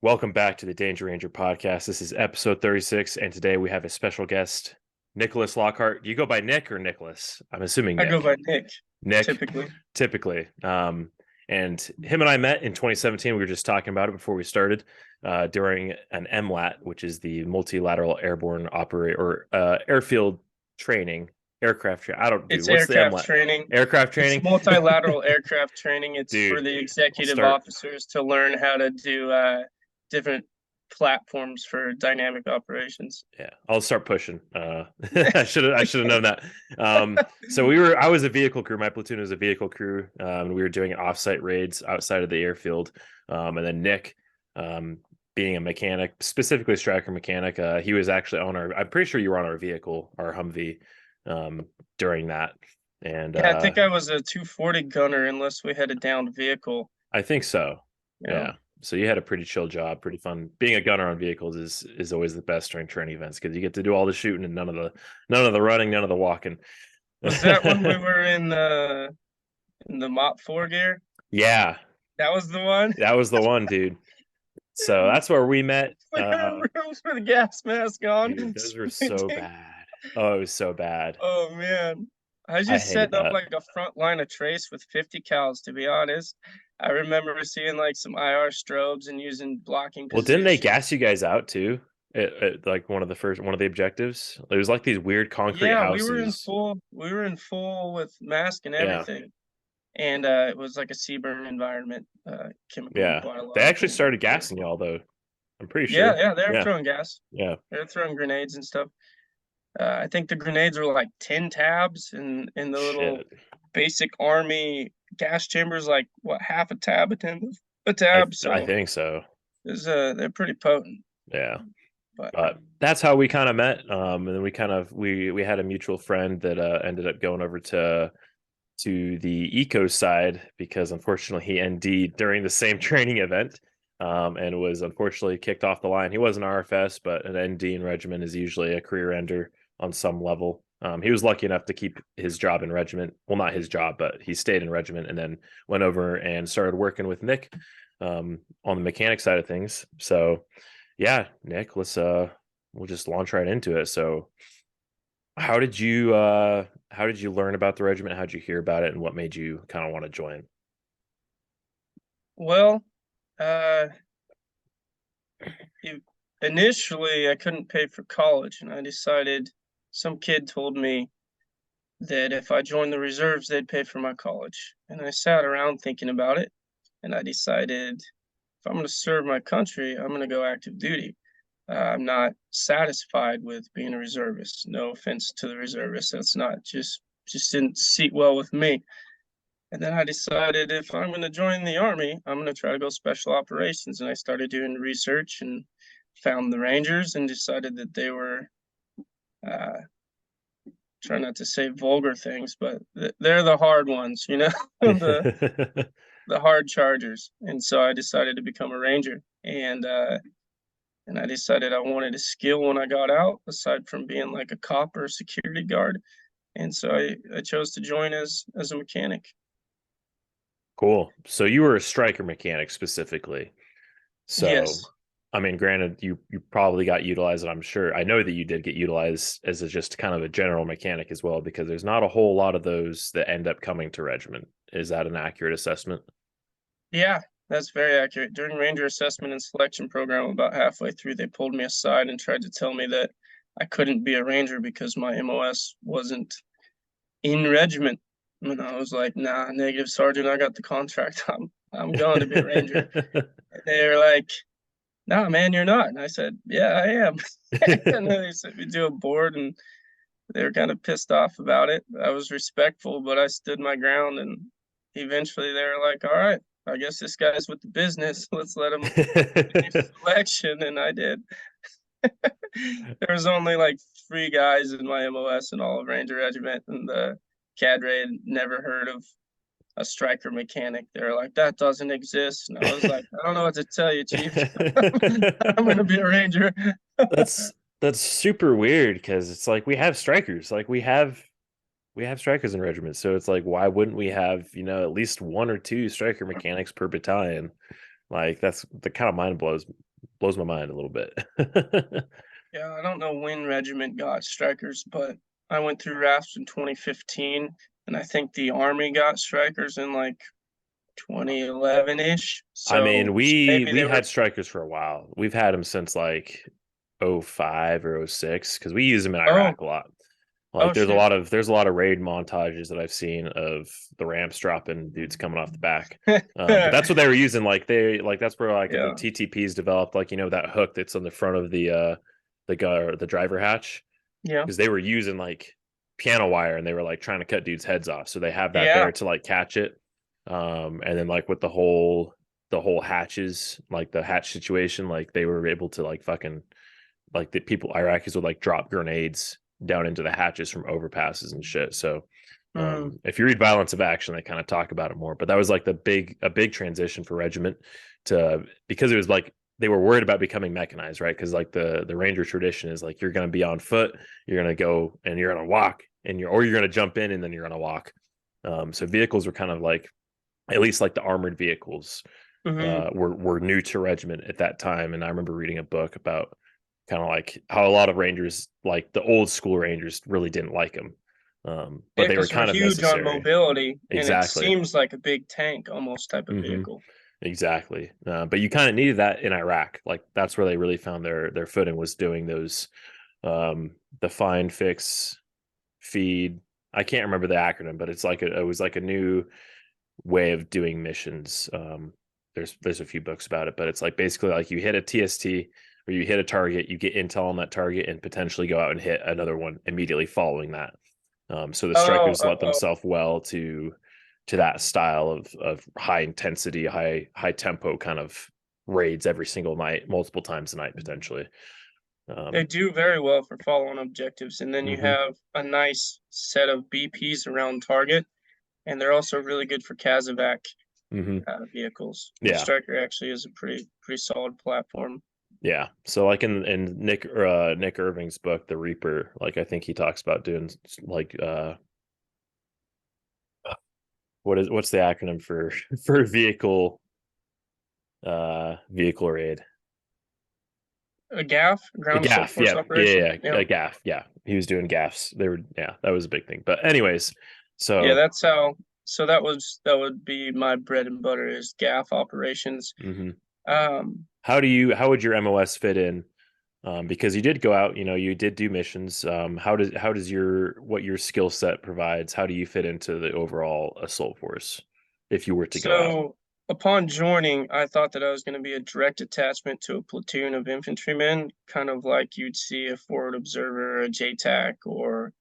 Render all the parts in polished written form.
Welcome back to the Danger Ranger podcast. This is episode 36, and today we have a special guest, Nicholas Lockhart. Do you go by Nick or Nicholas? I'm assuming I go Nick. by Nick, Nick, typically. typically. And him and I met in 2017. We were just talking about it before we started during an MLAT, which is the Multilateral Airborne Operate or Airfield Training, Aircraft. I don't do. It's What's the aircraft MLAT? training. Aircraft It's training, multilateral aircraft training. It's for dude. the I'll executive start. officers to learn how to do different platforms for dynamic operations. Yeah, I'll start pushing. I should have known that. So I was a vehicle crew. My platoon was a vehicle crew. We were doing offsite raids outside of the airfield. And then Nick, being a mechanic, specifically Stryker mechanic, he was actually on our. I'm pretty sure you were on our vehicle, our Humvee, during that. And Yeah, I think I was a 240 gunner unless we had a downed vehicle. I think so. You know, Yeah. So you had a pretty chill job, pretty fun. Being a gunner on vehicles is always the best during training events because you get to do all the shooting and none of the running, none of the walking. was that when we were in the Mop 4 gear? Yeah, That was the one. that was the one, dude. So that's where we met. Rooms with the gas mask Dude, on. those were so bad. Oh, it was so bad. Oh man. I was I just hated setting up that. like a front line of trace with 50 cals, to be honest. I remember seeing like some IR strobes and using blocking Well, didn't they position. gas you guys out too? Like one of the objectives. It was like these weird concrete Yeah, houses. we were in full with mask and Yeah, everything. And it was like a CBRN environment, chemical and yeah. They actually biological. started gassing y'all though. I'm pretty Yeah, sure. yeah, they were Yeah, throwing gas. yeah. They were throwing grenades and stuff. I think the grenades were like 10 tabs, and in the little Shit. basic army gas chambers, like what, half a tab, a I tab. I So think so. they're pretty potent. Yeah. But But that's how we kind of met. And then we had a mutual friend that ended up going over to the eco side because unfortunately he ND'd during the same training event. And was unfortunately kicked off the line. He was an RFS, but an ND in regiment is usually a career ender on some level. He was lucky enough to keep his job in regiment. Well, not his job, but he stayed in regiment and then went over and started working with Nick on the mechanic side of things. So, yeah, Nick, we'll just launch right into it. So, how did you learn about the regiment? How did you hear about it, and what made you kind of want to join? well, uh, you, initially I couldn't pay for college, and I decided some kid told me that if I joined the reserves, they'd pay for my college. And I sat around thinking about it, and I decided if I'm going to serve my country, I'm going to go active duty. I'm not satisfied with being a reservist. No offense to the reservists, that's not just didn't seat well with me. And then I decided if I'm going to join the army, I'm going to try to go special operations. And I started doing research and found the Rangers and decided that they were uh, try not to say vulgar things, but they're the hard ones, the hard chargers. And so I decided to become a ranger, and I decided I wanted a skill when I got out, aside from being like a cop or a security guard. And so I chose to join as a mechanic. Cool. So you were a striker mechanic specifically. So, Yes. I mean, granted, you probably got utilized, and I'm sure I know that you did get utilized as just kind of a general mechanic as well, because there's not a whole lot of those that end up coming to regiment. Is that an accurate assessment? Yeah, that's very accurate. During Ranger assessment and selection program, about halfway through, they pulled me aside and tried to tell me that I couldn't be a ranger because my MOS wasn't in regiment. And I was like, nah, negative sergeant, I got the contract. I'm going to be a ranger. And they were like, nah, man, you're not. And I said, yeah, I am. And then they sent me to a board, and they were kind of pissed off about it. I was respectful, but I stood my ground, and eventually they were like, all right, I guess this guy's with the business. Let's let him finish selection. And I did. There was only like three guys in my MOS and all of Ranger Regiment, and the cadre had never heard of a Stryker mechanic. They were like, that doesn't exist. And I was like, I don't know what to tell you, Chief. I'm going to be a Ranger. that's that's super weird because it's like we have strikers, like we have strikers in regiments, so it's like why wouldn't we have at least one or two striker mechanics per battalion? Like that's the kind of mind blows my mind a little bit. Yeah, I don't know when Regiment got Strikers, but I went through RAFs in 2015, and I think the Army got Strikers in like 2011-ish. I mean, So maybe we they were. had Strikers for a while. We've had them since like '05 or '06 because we use them in Oh, Iraq a lot. Like oh shoot. there's a lot of raid montages that I've seen of the ramps dropping dudes coming off the back. But that's what they were using. That's where like the Yeah, TTPs developed, like, you know, that hook that's on the front of the guy, the driver hatch, yeah, because they were using like piano wire and they were like trying to cut dudes' heads off. So they have that yeah. there to like catch it. And then like with the whole hatches, like the hatch situation, like they were able to like fucking like the people Iraqis would like drop grenades down into the hatches from overpasses and shit. So Mm, if you read Violence of Action, they kind of talk about it more. But that was like a big transition for Regiment to, because it was like they were worried about becoming mechanized, right? Because like the Ranger tradition is like you're going to be on foot, you're going to go and you're going to walk, and you're going to jump in and then you're going to walk. So vehicles were kind of like, at least like the armored vehicles hmm. were new to Regiment at that time. And I remember reading a book about kind of like how a lot of Rangers, like the old school Rangers, really didn't like them, Yeah, but they were because we're kind of huge on necessary. mobility, and it Exactly. seems like a big tank almost type of Hmm. vehicle. Exactly. But you kind of needed that in Iraq. Like that's where they really found their footing, was doing those the find, fix, feed. I can't remember the acronym, but it's like it was like a new way of doing missions. There's a few books about it, but it's like basically like you hit a TST or you hit a target, you get intel on that target, and potentially go out and hit another one immediately following that. So the Oh, strikers oh, let oh. themselves well to that style of high intensity, high tempo kind of raids every single night, multiple times a night potentially. They Um, do very well for following objectives, and then you mhm, have a nice set of BPs around target, and they're also really good for Casevac mhm. vehicles. The Yeah, Stryker actually is a pretty solid platform. yeah. So like in Nick Irving's book, The Reaper, like I think he talks about doing like what's the acronym for for vehicle raid? A GAF, A ground assault gaff. force Yeah, yeah, operation. yeah, yeah. Yeah, A gaff. Yeah, he was doing gaffs. They were, yeah, that was a big thing. But anyways, yeah. so That's how. So that would be my bread and butter is GAF operations. mhm. Um, How would your MOS fit in? Because you did go out, you know, you did do missions. How does what your skill set provides? How do you fit into the overall assault force if you were to go out? so upon joining, I thought that I was going to be a direct attachment to a platoon of infantrymen, kind of like you'd see a forward observer, a JTAC, or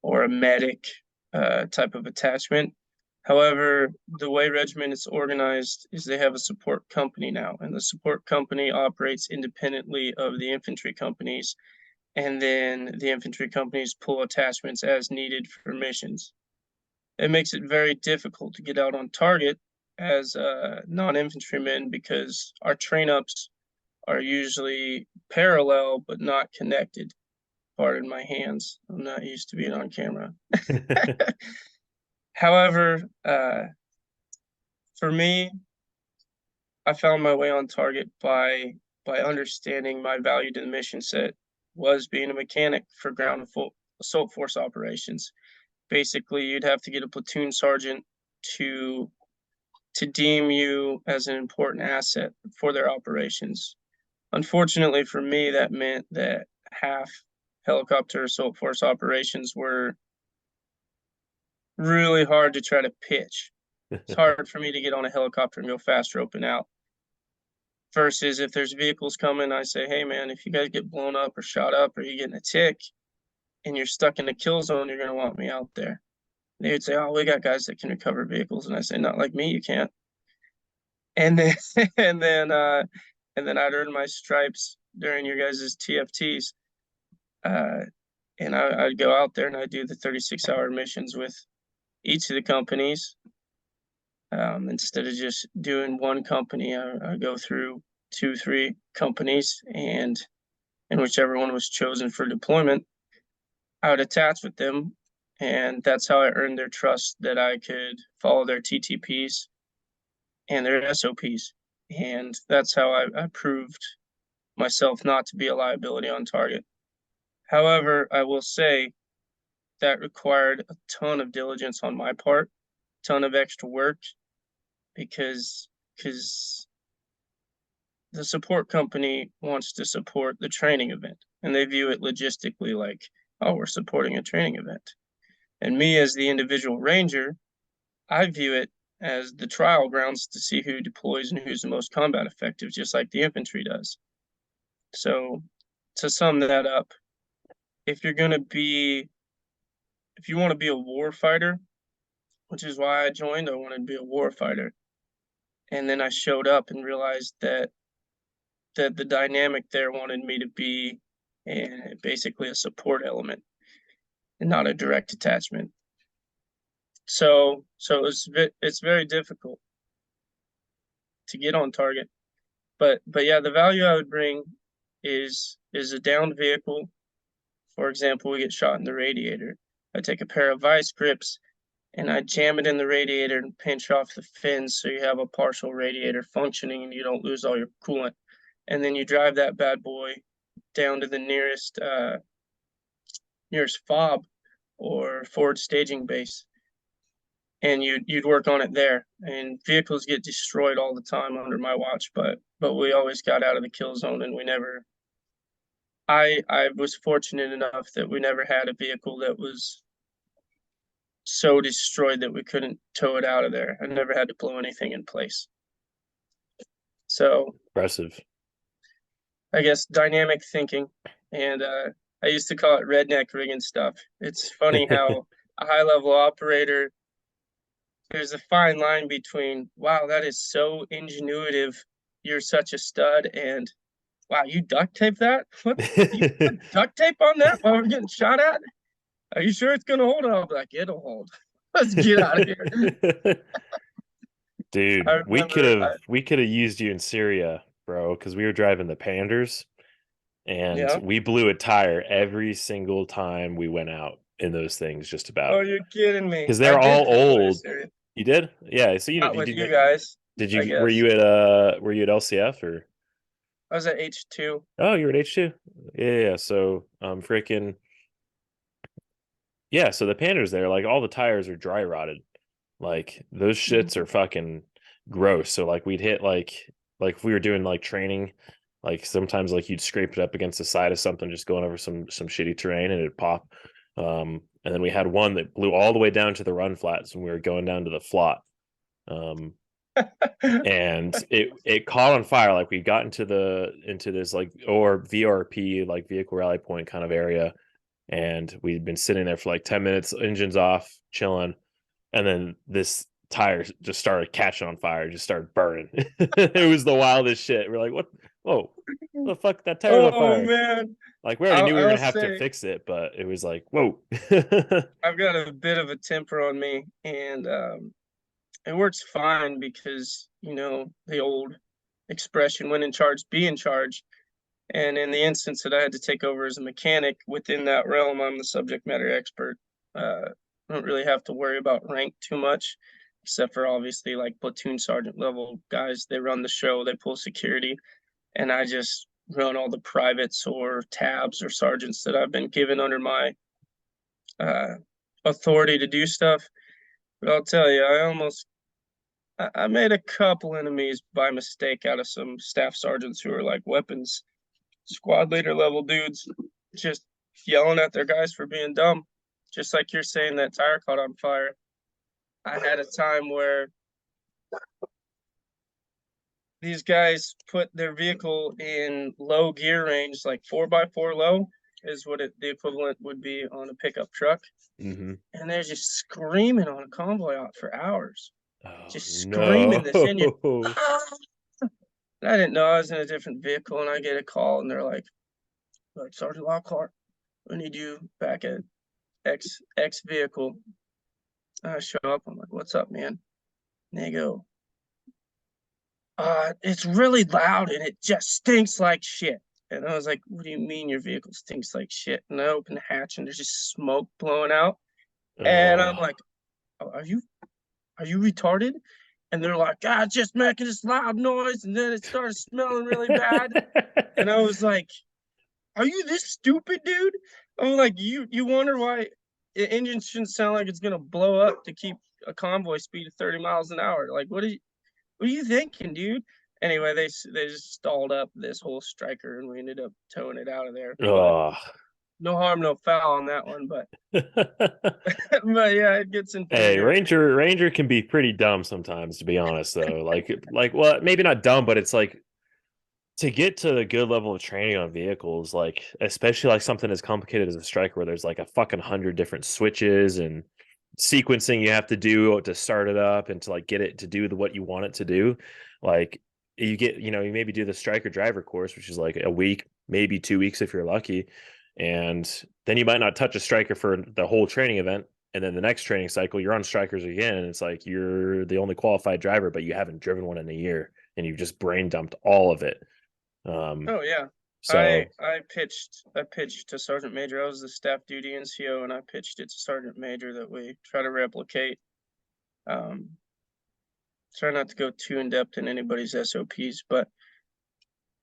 a medic type of attachment. However, the way Regiment is organized is they have a support company now, and the support company operates independently of the infantry companies, and then the infantry companies pull attachments as needed for missions. It makes it very difficult to get out on target as non-infantrymen because our train ups are usually parallel but not connected. Pardon my hands. I'm not used to being on camera. However, for me, I found my way on target by understanding my value to the mission set was being a mechanic for assault force operations. Basically, you'd have to get a platoon sergeant to to deem you as an important asset for their operations. Unfortunately for me, that meant that half helicopter assault force operations were really hard to try to pitch. It's hard for me to get on a helicopter and go fast roping out. Versus if there's vehicles coming, I say, hey man, if you guys get blown up or shot up or you're getting a tick and you're stuck in a kill zone, you're gonna want me out there. And they would say, oh, we got guys that can recover vehicles, and I say, not like me, you can't. And then and then and then I'd earn my stripes during your guys' TFTs. Uh, and I'd go out there and I'd do the 36-hour missions with each of the companies. Instead of just doing one company, I go through two, three companies, and whichever one was chosen for deployment, I would attach with them, and that's how I earned their trust that I could follow their TTPs and their SOPs, and that's how I proved myself not to be a liability on target. However, I will say that required a ton of diligence on my part, a ton of extra work, because the support company wants to support the training event, and they view it logistically like, oh, we're supporting a training event. And me as the individual ranger, I view it as the trial grounds to see who deploys and who's the most combat effective, just like the infantry does. So to sum that up, if you're going to be, if you want to be a war fighter, which is why I joined, I wanted to be a war fighter. And then I showed up and realized that the dynamic there wanted me to be basically a support element and not a direct attachment. So it's very difficult to get on target. But yeah, the value I would bring is a downed vehicle. For example, we get shot in the radiator. I take a pair of vice grips and I jam it in the radiator and pinch off the fins so you have a partial radiator functioning and you don't lose all your coolant. And then you drive that bad boy down to the nearest fob or forward staging base, and you'd work on it there. And vehicles get destroyed all the time under my watch, but we always got out of the kill zone, and we never. I was fortunate enough that we never had a vehicle that was so destroyed that we couldn't tow it out of there. I never had to blow anything in place. So Impressive. I guess dynamic thinking, and I used to call it redneck rigging stuff. It's funny how a high level operator, there's a fine line between, wow, that is so ingenuitive, you're such a stud, and wow, you duct tape that? What? You put duct tape on that while we're getting shot at? Are you sure it's gonna hold? I'll be like, it'll hold. Let's get out of here. Dude, we could have used you in Syria, bro, because we were driving the Panders and Yeah. we blew a tire every single time we went out in those things, just about. Oh, you're kidding me. Because I they're did all deploy to old. Syria. You did? Yeah. So Not with you guys, did I you guess. were you at LCF or? I was at H2. Oh, you were at H2? Yeah. So freaking yeah, so the Panders there, like all the tires are dry rotted. Like those shits are fucking gross. So like we'd hit like if we were doing like training, like sometimes like you'd scrape it up against the side of something just going over some shitty terrain and it'd pop. And then we had one that blew all the way down to the run flats when we were going down to the flot. And it caught on fire. Like we got into this like or VRP, like vehicle rally point kind of area, and we'd been sitting there for like 10 minutes, engines off, chilling, and then this tire just started catching on fire, just started burning. It was the wildest shit. We're like, what? Whoa, what the fuck, that tire's on Oh fire. man. Like we already knew we were I'll gonna have to say fix it, but it was like, whoa. I've got a bit of a temper on me, and it works fine because, you know, the old expression, when in charge, be in charge. And in the instance that I had to take over as a mechanic within that realm, I'm the subject matter expert. I don't really have to worry about rank too much, except for obviously like platoon sergeant level guys. They run the show, they pull security, and I just run all the privates or tabs or sergeants that I've been given under my authority to do stuff. But I'll tell you, I made a couple enemies by mistake out of some staff sergeants who are like weapons squad leader level dudes, just yelling at their guys for being dumb. Just like you're saying that tire caught on fire. I had a time where these guys put their vehicle in low gear range, like 4x4 low is what the equivalent would be on a pickup truck. Mm-hmm. And they're just screaming on a convoy out for hours. Oh, just screaming no. this in you. I didn't know I was in a different vehicle, and I get a call, and they're like Sergeant Lockhart, we need you back at X vehicle. I show up. I'm like, what's up, man? And they go, it's really loud and it just stinks like shit. And I was like, what do you mean your vehicle stinks like shit? And I open the hatch and there's just smoke blowing out. And I'm like, oh, are you retarded? And they're like, God, it's just making this loud noise. And then it started smelling really bad. And I was like, are you this stupid, dude? I'm like, you wonder why the engine shouldn't sound like it's gonna blow up to keep a convoy speed of 30 miles an hour. Like, what are you thinking, dude? Anyway, they just stalled up this whole Stryker, and we ended up towing it out of there. But Oh. no harm, no foul on that one. But but yeah, it gets into Hey, your Ranger can be pretty dumb sometimes, to be honest, though. Well, maybe not dumb, but it's like to get to a good level of training on vehicles, like especially like something as complicated as a Stryker, where there's like a fucking 100 different switches and sequencing you have to do to start it up and to like get it to do what you want it to do. Like you get, you maybe do the Stryker driver course, which is like a week, maybe 2 weeks if you're lucky, and then you might not touch a Stryker for the whole training event. And then the next training cycle, you're on Strikers again. And it's like you're the only qualified driver, but you haven't driven one in a year and you've just brain dumped all of it. Oh yeah. So I pitched to Sergeant Major. I was the staff duty NCO, and I pitched it to Sergeant Major that we try to replicate. Um, Try not to go too in depth in anybody's SOPs, but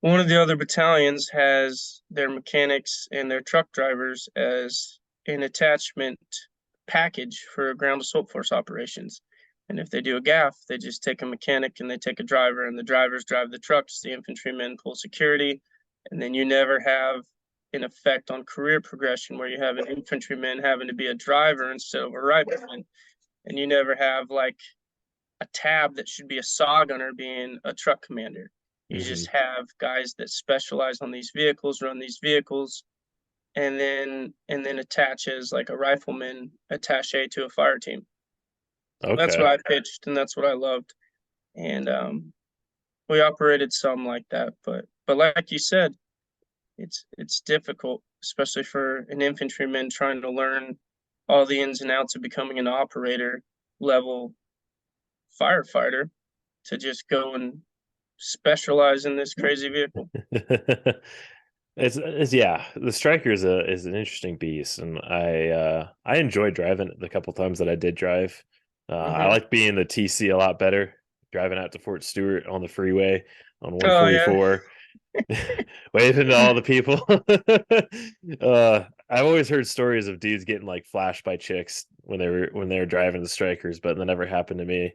one of the other battalions has their mechanics and their truck drivers as an attachment package for ground assault force operations. And if they do a gaff, they just take a mechanic and they take a driver, and the drivers drive the trucks, the infantrymen pull security, and then you never have an effect on career progression where you have an infantryman having to be a driver instead of a rifleman, and you never have like a tab that should be a saw gunner being a truck commander. You just have guys that specialize on these vehicles, run these vehicles, and then attach as like a rifleman attaché to a fire team. That's what okay. I pitched, and that's what I loved. And we operated some like that, but like you said, it's difficult, especially for an infantryman trying to learn all the ins and outs of becoming an operator level firefighter, to just go and specialize in this crazy vehicle. It's yeah, the Stryker is an interesting beast, and I enjoyed driving it the couple times that I did drive. I Mm-hmm. like being the TC a lot better, driving out to Fort Stewart on the freeway on Oh yeah. 144, waving to all the people. I've always heard stories of dudes getting like flashed by chicks when they were driving the Strikers, but that never happened to me.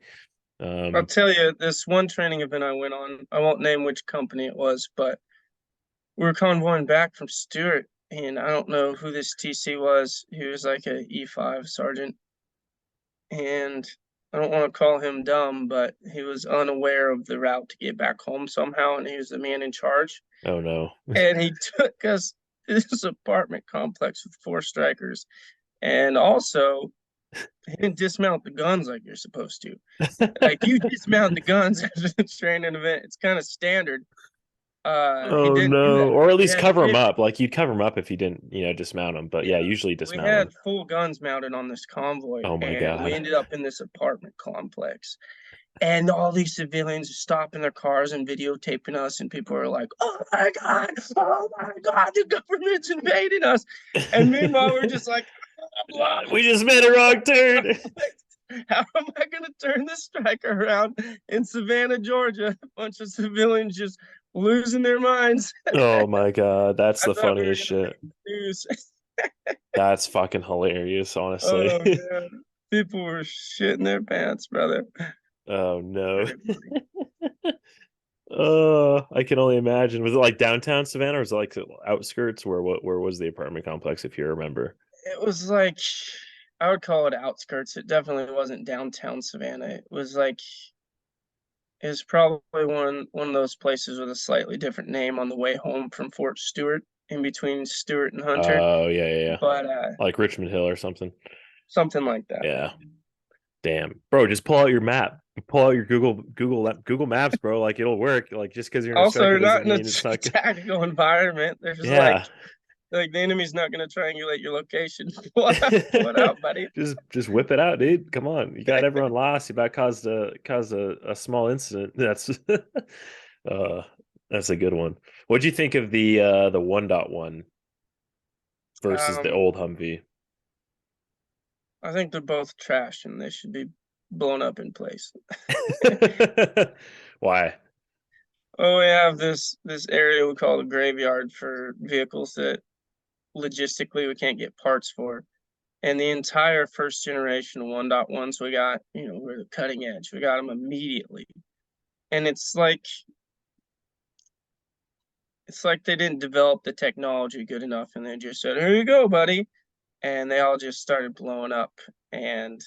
I'll Um, tell you, this one training event I went on, I won't name which company it was, but we were convoying back from Stewart, and I don't know who this TC was. He was like a E5 sergeant, and I don't want to call him dumb, but he was unaware of the route to get back home somehow, and he was the man in charge. oh no. And he took us to this apartment complex with 4 Strykers, and also he didn't dismount the guns like you're supposed to. Like, you dismount the guns after the training event. It's kind of standard. He Oh didn't do no. that. Or at We least had cover them it, up. Like you'd cover them up if you didn't, dismount them. But yeah, yeah. usually We dismount had them. full guns mounted on this convoy, Oh my and we God. ended up in this apartment complex. And all these civilians are stopping their cars and videotaping us, and people are like, oh my God, the government's invading us. And meanwhile, we're just like, blah, We just made a wrong turn. how am I going to turn this Stryker around in Savannah, Georgia? A bunch of civilians just losing their minds. Oh my God. That's I the thought we were funniest going to make shit. the news. That's fucking hilarious, honestly. Oh, man. People were shitting their pants, brother. Oh no. Very funny. I can only imagine. Was it like downtown Savannah, or was it like outskirts? Where was the apartment complex, if you remember? It was like, I would call it outskirts. It definitely wasn't downtown Savannah. It was probably one of those places with a slightly different name on the way home from Fort Stewart, in between Stewart and Hunter. Oh yeah, yeah, yeah. But Like Richmond Hill or something. something like that. Yeah. Damn, bro, just pull out your map. Pull out your Google Maps, bro. Like it'll work. Like just because you're in a Also, striker they're not doesn't in a mean it's not good. tactical environment. There's Yeah. like the enemy's not going to triangulate your location. What out, buddy? just whip it out, dude. Come on. You got everyone lost. You about caused a small incident. Uh that's a good one. What'd you think of the 1.1 versus the Um, old Humvee? I think they're both trash, and they should be blown up in place. Why? Oh, we have this area we call the graveyard for vehicles that logistically we can't get parts for. And the entire first generation of 1.1s we got, we're the cutting edge. We got them immediately. And it's like they didn't develop the technology good enough and they just said, "Here you go, buddy." And they all just started blowing up. And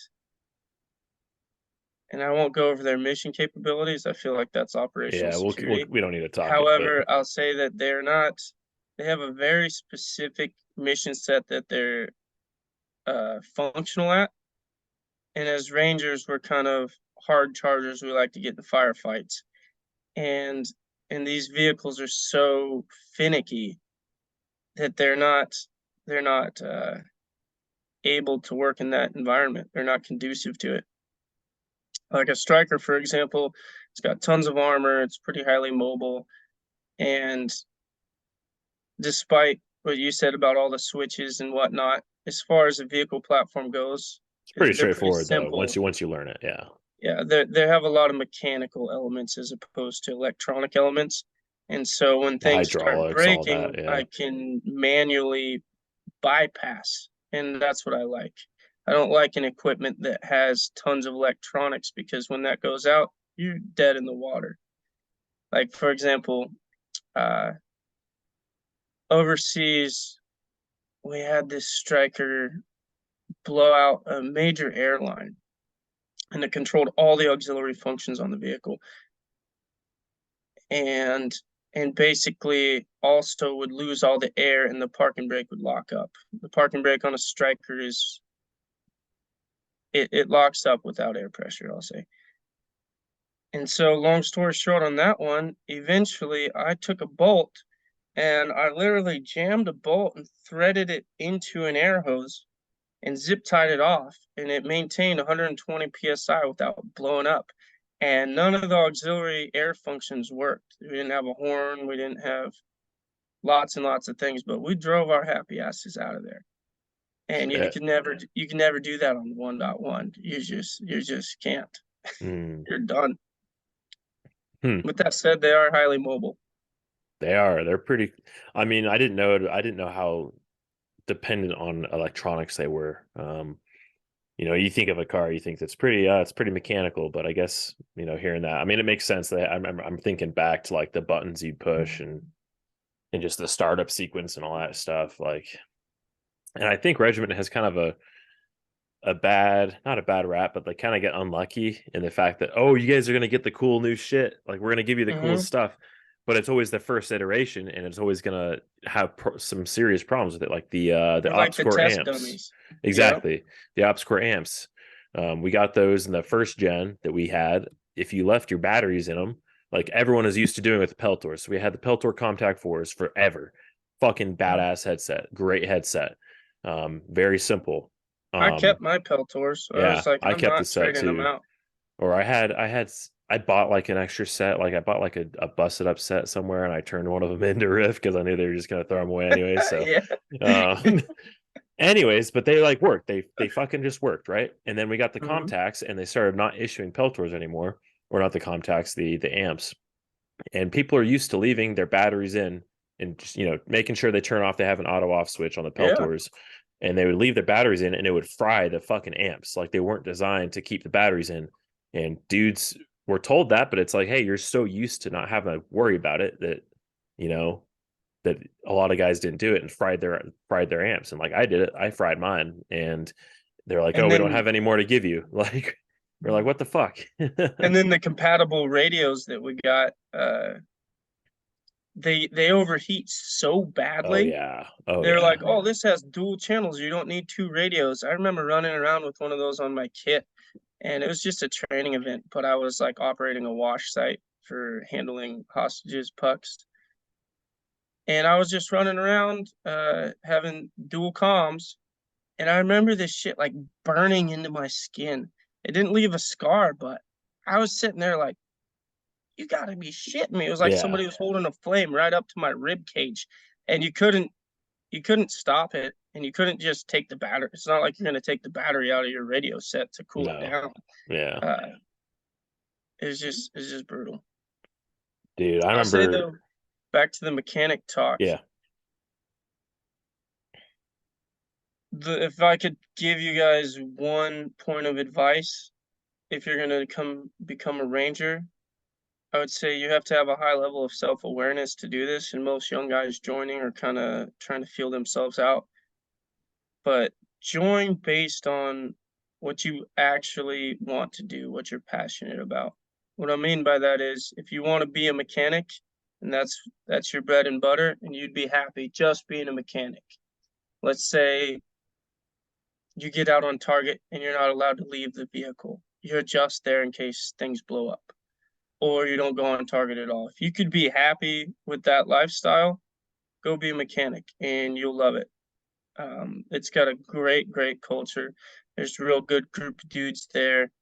I won't go over their mission capabilities. I feel like that's operational Yeah, security. we don't need to talk it, but However, I'll say that they have a very specific mission set that they're functional at. And as Rangers, we're kind of hard chargers. We like to get in firefights. And these vehicles are so finicky that they're not able to work in that environment. They're not conducive to it. Like a Stryker, for example, it's got tons of armor. It's pretty highly mobile. And despite what you said about all the switches and whatnot, as far as the vehicle platform goes, it's pretty they're pretty straightforward though. simple. Once you learn it, yeah. Yeah, they have a lot of mechanical elements as opposed to electronic elements. And so when The things start hydraulics, all that, breaking, yeah. I can manually bypass. And that's what I like. I don't like an equipment that has tons of electronics because when that goes out, you're dead in the water. Like, for example, overseas, we had this Stryker blow out a major airline and it controlled all the auxiliary functions on the vehicle. And basically also would lose all the air and the parking brake would lock up. The parking brake on a Stryker it locks up without air pressure, I'll say. And so long story short on that one, eventually I took a bolt and I literally jammed a bolt and threaded it into an air hose and zip tied it off, and it maintained 120 psi without blowing up. And none of the auxiliary air functions worked. We didn't have a horn, we didn't have lots and lots of things, but we drove our happy asses out of there. And you Shit. can never do that on 1.1. You just can't. Mm. You're done. Hmm. With that said, they are highly mobile. They are. They're pretty. I mean, I didn't know how dependent on electronics they were. You think of a car, you think it's pretty mechanical, but I guess hearing that, I mean, it makes sense. That I'm thinking back to like the buttons you push and just the startup sequence and all that stuff. Like, and I think Regiment has kind of not a bad rap, but they kind of get unlucky in the fact that, oh, you guys are gonna get the cool new shit, like we're gonna give you the coolest stuff, but it's always the first iteration, and it's always gonna have some serious problems with it, like the Like ops the core test amps. dummies. Exactly, the ops core amps. We got those in the first gen that we had. If you left your batteries in them, like everyone is used to doing with the Peltor, so we had the Peltor Contact 4s forever. Fucking badass headset, great headset, very simple. I kept my Peltors, so I Yeah, was like, I I'm kept the not set trading them too. out. Or I bought like an extra set. Like I bought like a busted up set somewhere, and I turned one of them into Riff because I knew they were just gonna throw them away anyway. So, Yeah. um, anyways, but they like worked. They fucking just worked, right? And then we got the Mhm. Comtacs, and they started not issuing Peltors anymore, or not the Comtacs, the amps. And people are used to leaving their batteries in and just making sure they turn off. They have an auto off switch on the Yeah. Peltors, and they would leave their batteries in, and it would fry the fucking amps. Like they weren't designed to keep the batteries in. And dudes were told that, but it's like, hey, you're so used to not having to worry about it that you know that a lot of guys didn't do it and fried their amps. And like I did it, I fried mine, and they're like, oh, And we don't then have any more to give you. Like we're like, what the fuck? the compatible radios that we got, they overheat so Oh badly. yeah, oh They're yeah. like, oh, this has dual channels. You don't need two radios. I remember running around with one of those on my kit, and it was just a training event, but I was like operating a wash site for handling hostages, pucks. And I was just running around having dual comms. And I remember this shit like burning into my skin. It didn't leave a scar, but I was sitting there like, you gotta be shitting me. It was like Yeah. somebody was holding a flame right up to my rib cage, and you couldn't you couldn't stop it, and you couldn't just take the battery. It's not like you're going to take the battery out of your radio set to cool it No. down. Yeah. It's just brutal. Dude, I I'll say remember. though, back to the mechanic talk. Yeah. If I could give you guys one point of advice, if you're gonna become a ranger, I would say you have to have a high level of self-awareness to do this, and most young guys joining are kind of trying to feel themselves out. But join based on what you actually want to do, what you're passionate about. What I mean by that is if you want to be a mechanic and that's your bread and butter and you'd be happy just being a mechanic. Let's say you get out on target and you're not allowed to leave the vehicle. You're just there in case things blow up, or you don't go on target at all. If you could be happy with that lifestyle, go be a mechanic and you'll love it. It's got a great culture. There's a real good group of dudes there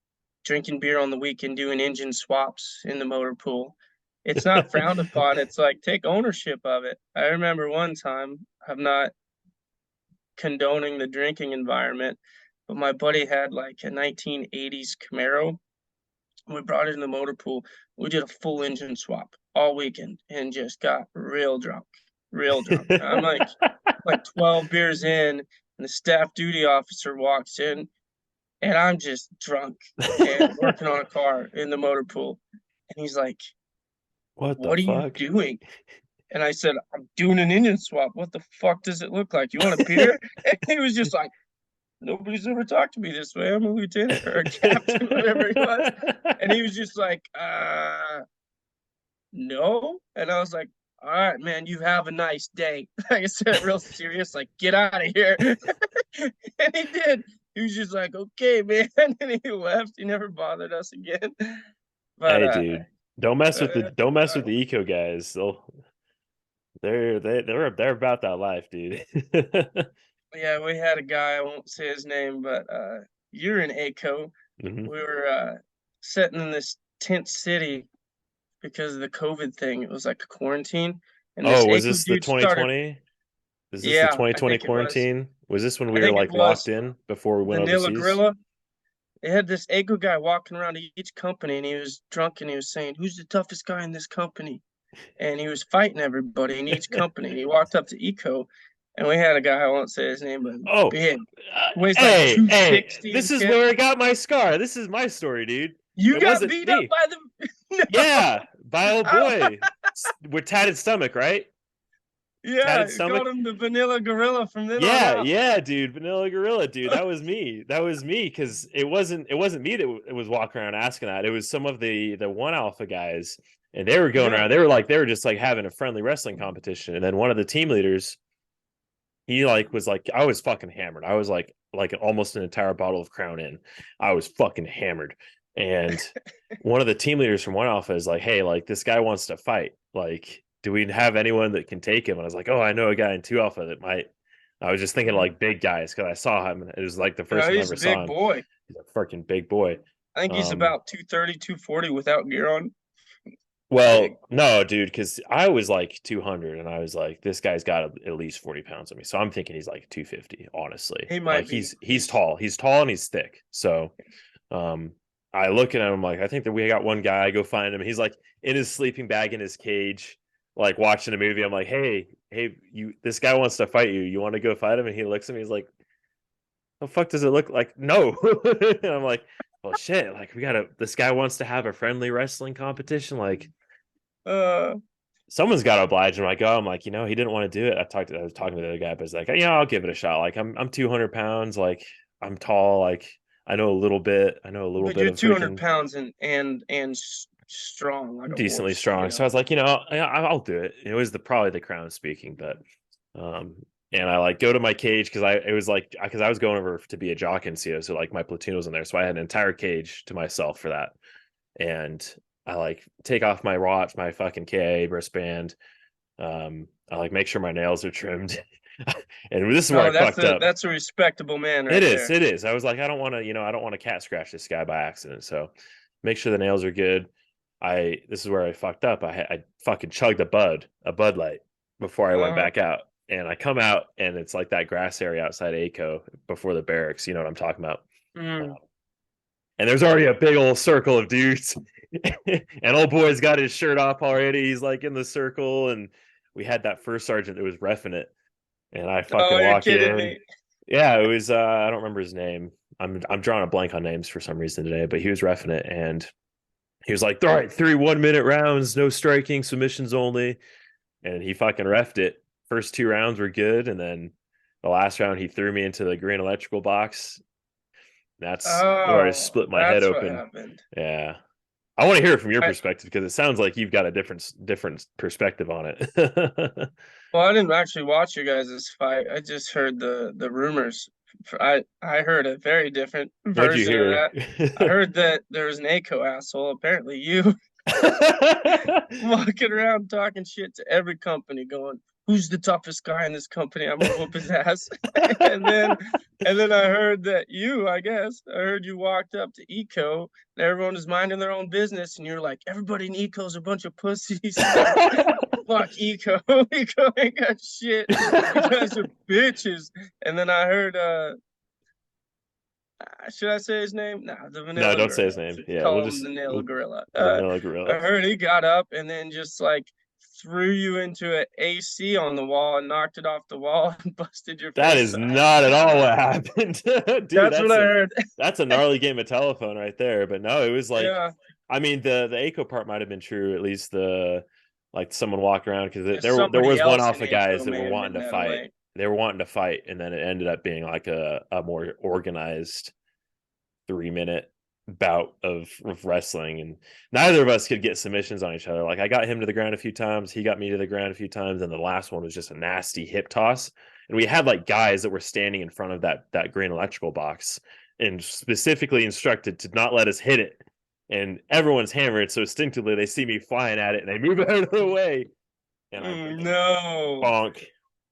drinking beer on the weekend, doing engine swaps in the motor pool. It's not frowned upon. It's like take ownership of it. I remember one time, I'm not condoning the drinking environment, but my buddy had like a 1980s Camaro. We brought it in the motor pool. We did a full engine swap all weekend and just got real drunk, real drunk. I'm like 12 beers in, and the staff duty officer walks in, and I'm just drunk and working on a car in the motor pool. And he's like, What the "What are you fuck? doing?" And I said, "I'm doing an engine swap. What the fuck does it look like? You want a beer?" And he was just like, "Nobody's ever talked to me this way. I'm a lieutenant or a captain," whatever he was. And he was just like, no. And I was like, all right, man, you have a nice day. Like I said, real serious, like, get out of here. And he did. He was just like, okay, man. And he left. He never bothered us again. But Hey, dude, don't mess with the eco guys. They're about that life, dude. yeah, we had a guy, I won't say his name, but you're in ACO. hmm We were sitting in this tent city because of the COVID thing. It was like a quarantine. And this Oh, was ACO this the dude started, 2020? Is this the yeah, I 2020 think it was. quarantine? Was this when I we were think it like locked was in before we went Vanilla overseas? Gorilla. They had this ACO guy walking around each company, and he was drunk, and he was saying, "Who's the toughest guy in this company?" And he was fighting everybody in each company. And he walked up to Eco, and we had a guy, I won't say his name, but Oh, big, weighs like hey, 260 this and is shit. where I got my scar. This is my story, dude. You It got wasn't beat up me. by the Yeah, by old no. boy with tatted stomach, right? Yeah, Tatted you called stomach. him the Vanilla Gorilla from then on Yeah, out. yeah, dude, Vanilla Gorilla, dude. That was me. That was me because it wasn't me that it was walking around asking that. It was some of the one alpha guys, and they were going Yeah. around. They were just like having a friendly wrestling competition, and then one of the team leaders, he like was like, I was fucking hammered. I was like almost an entire bottle of Crown in. I was fucking hammered, and one of the team leaders from one alpha is like, hey, like this guy wants to fight. Like, do we have anyone that can take him? And I was like, oh, I know a guy in two alpha that might. I was just thinking like big guys because I saw him and it was like the first Yeah, time I he's ever a saw big him. boy. He's a freaking big boy. I think he's Um, about 230, 240 without gear on. Big. well, no, dude, because I was like 200 and I was like, this guy's got at least 40 pounds on me. So I'm thinking he's like 250, honestly. He Like might be. he's tall. He's tall and he's thick. So I look at him like, I think that we got one guy. I go find him. He's like in his sleeping bag in his cage, like watching a movie. I'm like, hey, you, this guy wants to fight you. You want to go fight him? And he looks at me. He's like, the fuck does it look like? No. And I'm like, well, shit. Like this guy wants to have a friendly wrestling competition. Like Uh, someone's got to oblige him. Like, oh, I'm like, he didn't want to do it. I was talking to the other guy, but it's like, I'll give it a shot. Like I'm 200 pounds. Like I'm tall. Like I know a little bit. I know a little but bit you're of 200 freaking pounds and strong like a decently horse, strong. So I was like, I'll do it. It was probably the crown speaking, but um, and I like go to my cage because I was going over to be a jock NCO, so like my platoon was in there, so I had an entire cage to myself for that, and I like take off my watch, my fucking KA wristband. I like make sure my nails are trimmed, and this is where I oh, fucked up. that's a respectable man It right is. there. It is. I was like, I don't want to, I don't want to cat scratch this guy by accident. So make sure the nails are good. This is where I fucked up. I fucking chugged a Bud Light before I went Uh-huh. back out. and I come out, and it's like that grass area outside ACO before the barracks. You know what I'm talking about? Mm. And there's already a big old circle of dudes, and old boy's got his shirt off already. He's like in the circle, and we had that first sergeant that was reffing it, and I fucking Oh, you're walk kidding in. me. Yeah, it was. I don't remember his name. I'm drawing a blank on names for some reason today, but he was reffing it, and he was like, "All right, 3 1-minute rounds, no striking, submissions only," and he fucking reffed it. First 2 rounds were good, and then the last round he threw me into the green electrical box. That's where I Oh, split my head that's what open. happened. Yeah, I want to hear it from your I perspective because it sounds like you've got a different perspective on it. well, I didn't actually watch you guys' fight. I just heard the rumors. I heard a very different What'd you version of hear? that. I heard that there was an ACO asshole. Apparently, you walking around talking shit to every company, going, "Who's the toughest guy in this company? I'm gonna whoop his ass." and then, and then I heard that you, I guess, I heard you walked up to Eco, and everyone was minding their own business, and you're like, "Everybody in Eco's a bunch of pussies." Fuck Eco. Eco ain't got shit. You guys are bitches. And then I heard should I say his name? Nah, the No, Vanilla don't say his Gorilla. name. Yeah, Call him Vanilla Gorilla. Vanilla Gorilla. I heard he got up and then just like threw you into an AC on the wall and knocked it off the wall and busted your That face. is not at all what happened, dude. That's what I heard. That's a gnarly game of telephone right there. But no, it was like, Yeah. I mean, the ACO part might have been true. At least the like someone walked around because there Somebody was one else in alpha guys ACO that may were have wanting been to that fight. way. They were wanting to fight, and then it ended up being like a more organized 3 minute bout of wrestling, and neither of us could get submissions on each other. Like I got him to the ground a few times, he got me to the ground a few times, and the last one was just a nasty hip toss. And we had like guys that were standing in front of that green electrical box and specifically instructed to not let us hit it. And everyone's hammered, so instinctively they see me flying at it and they move out of the way, and I freaking No. bonk.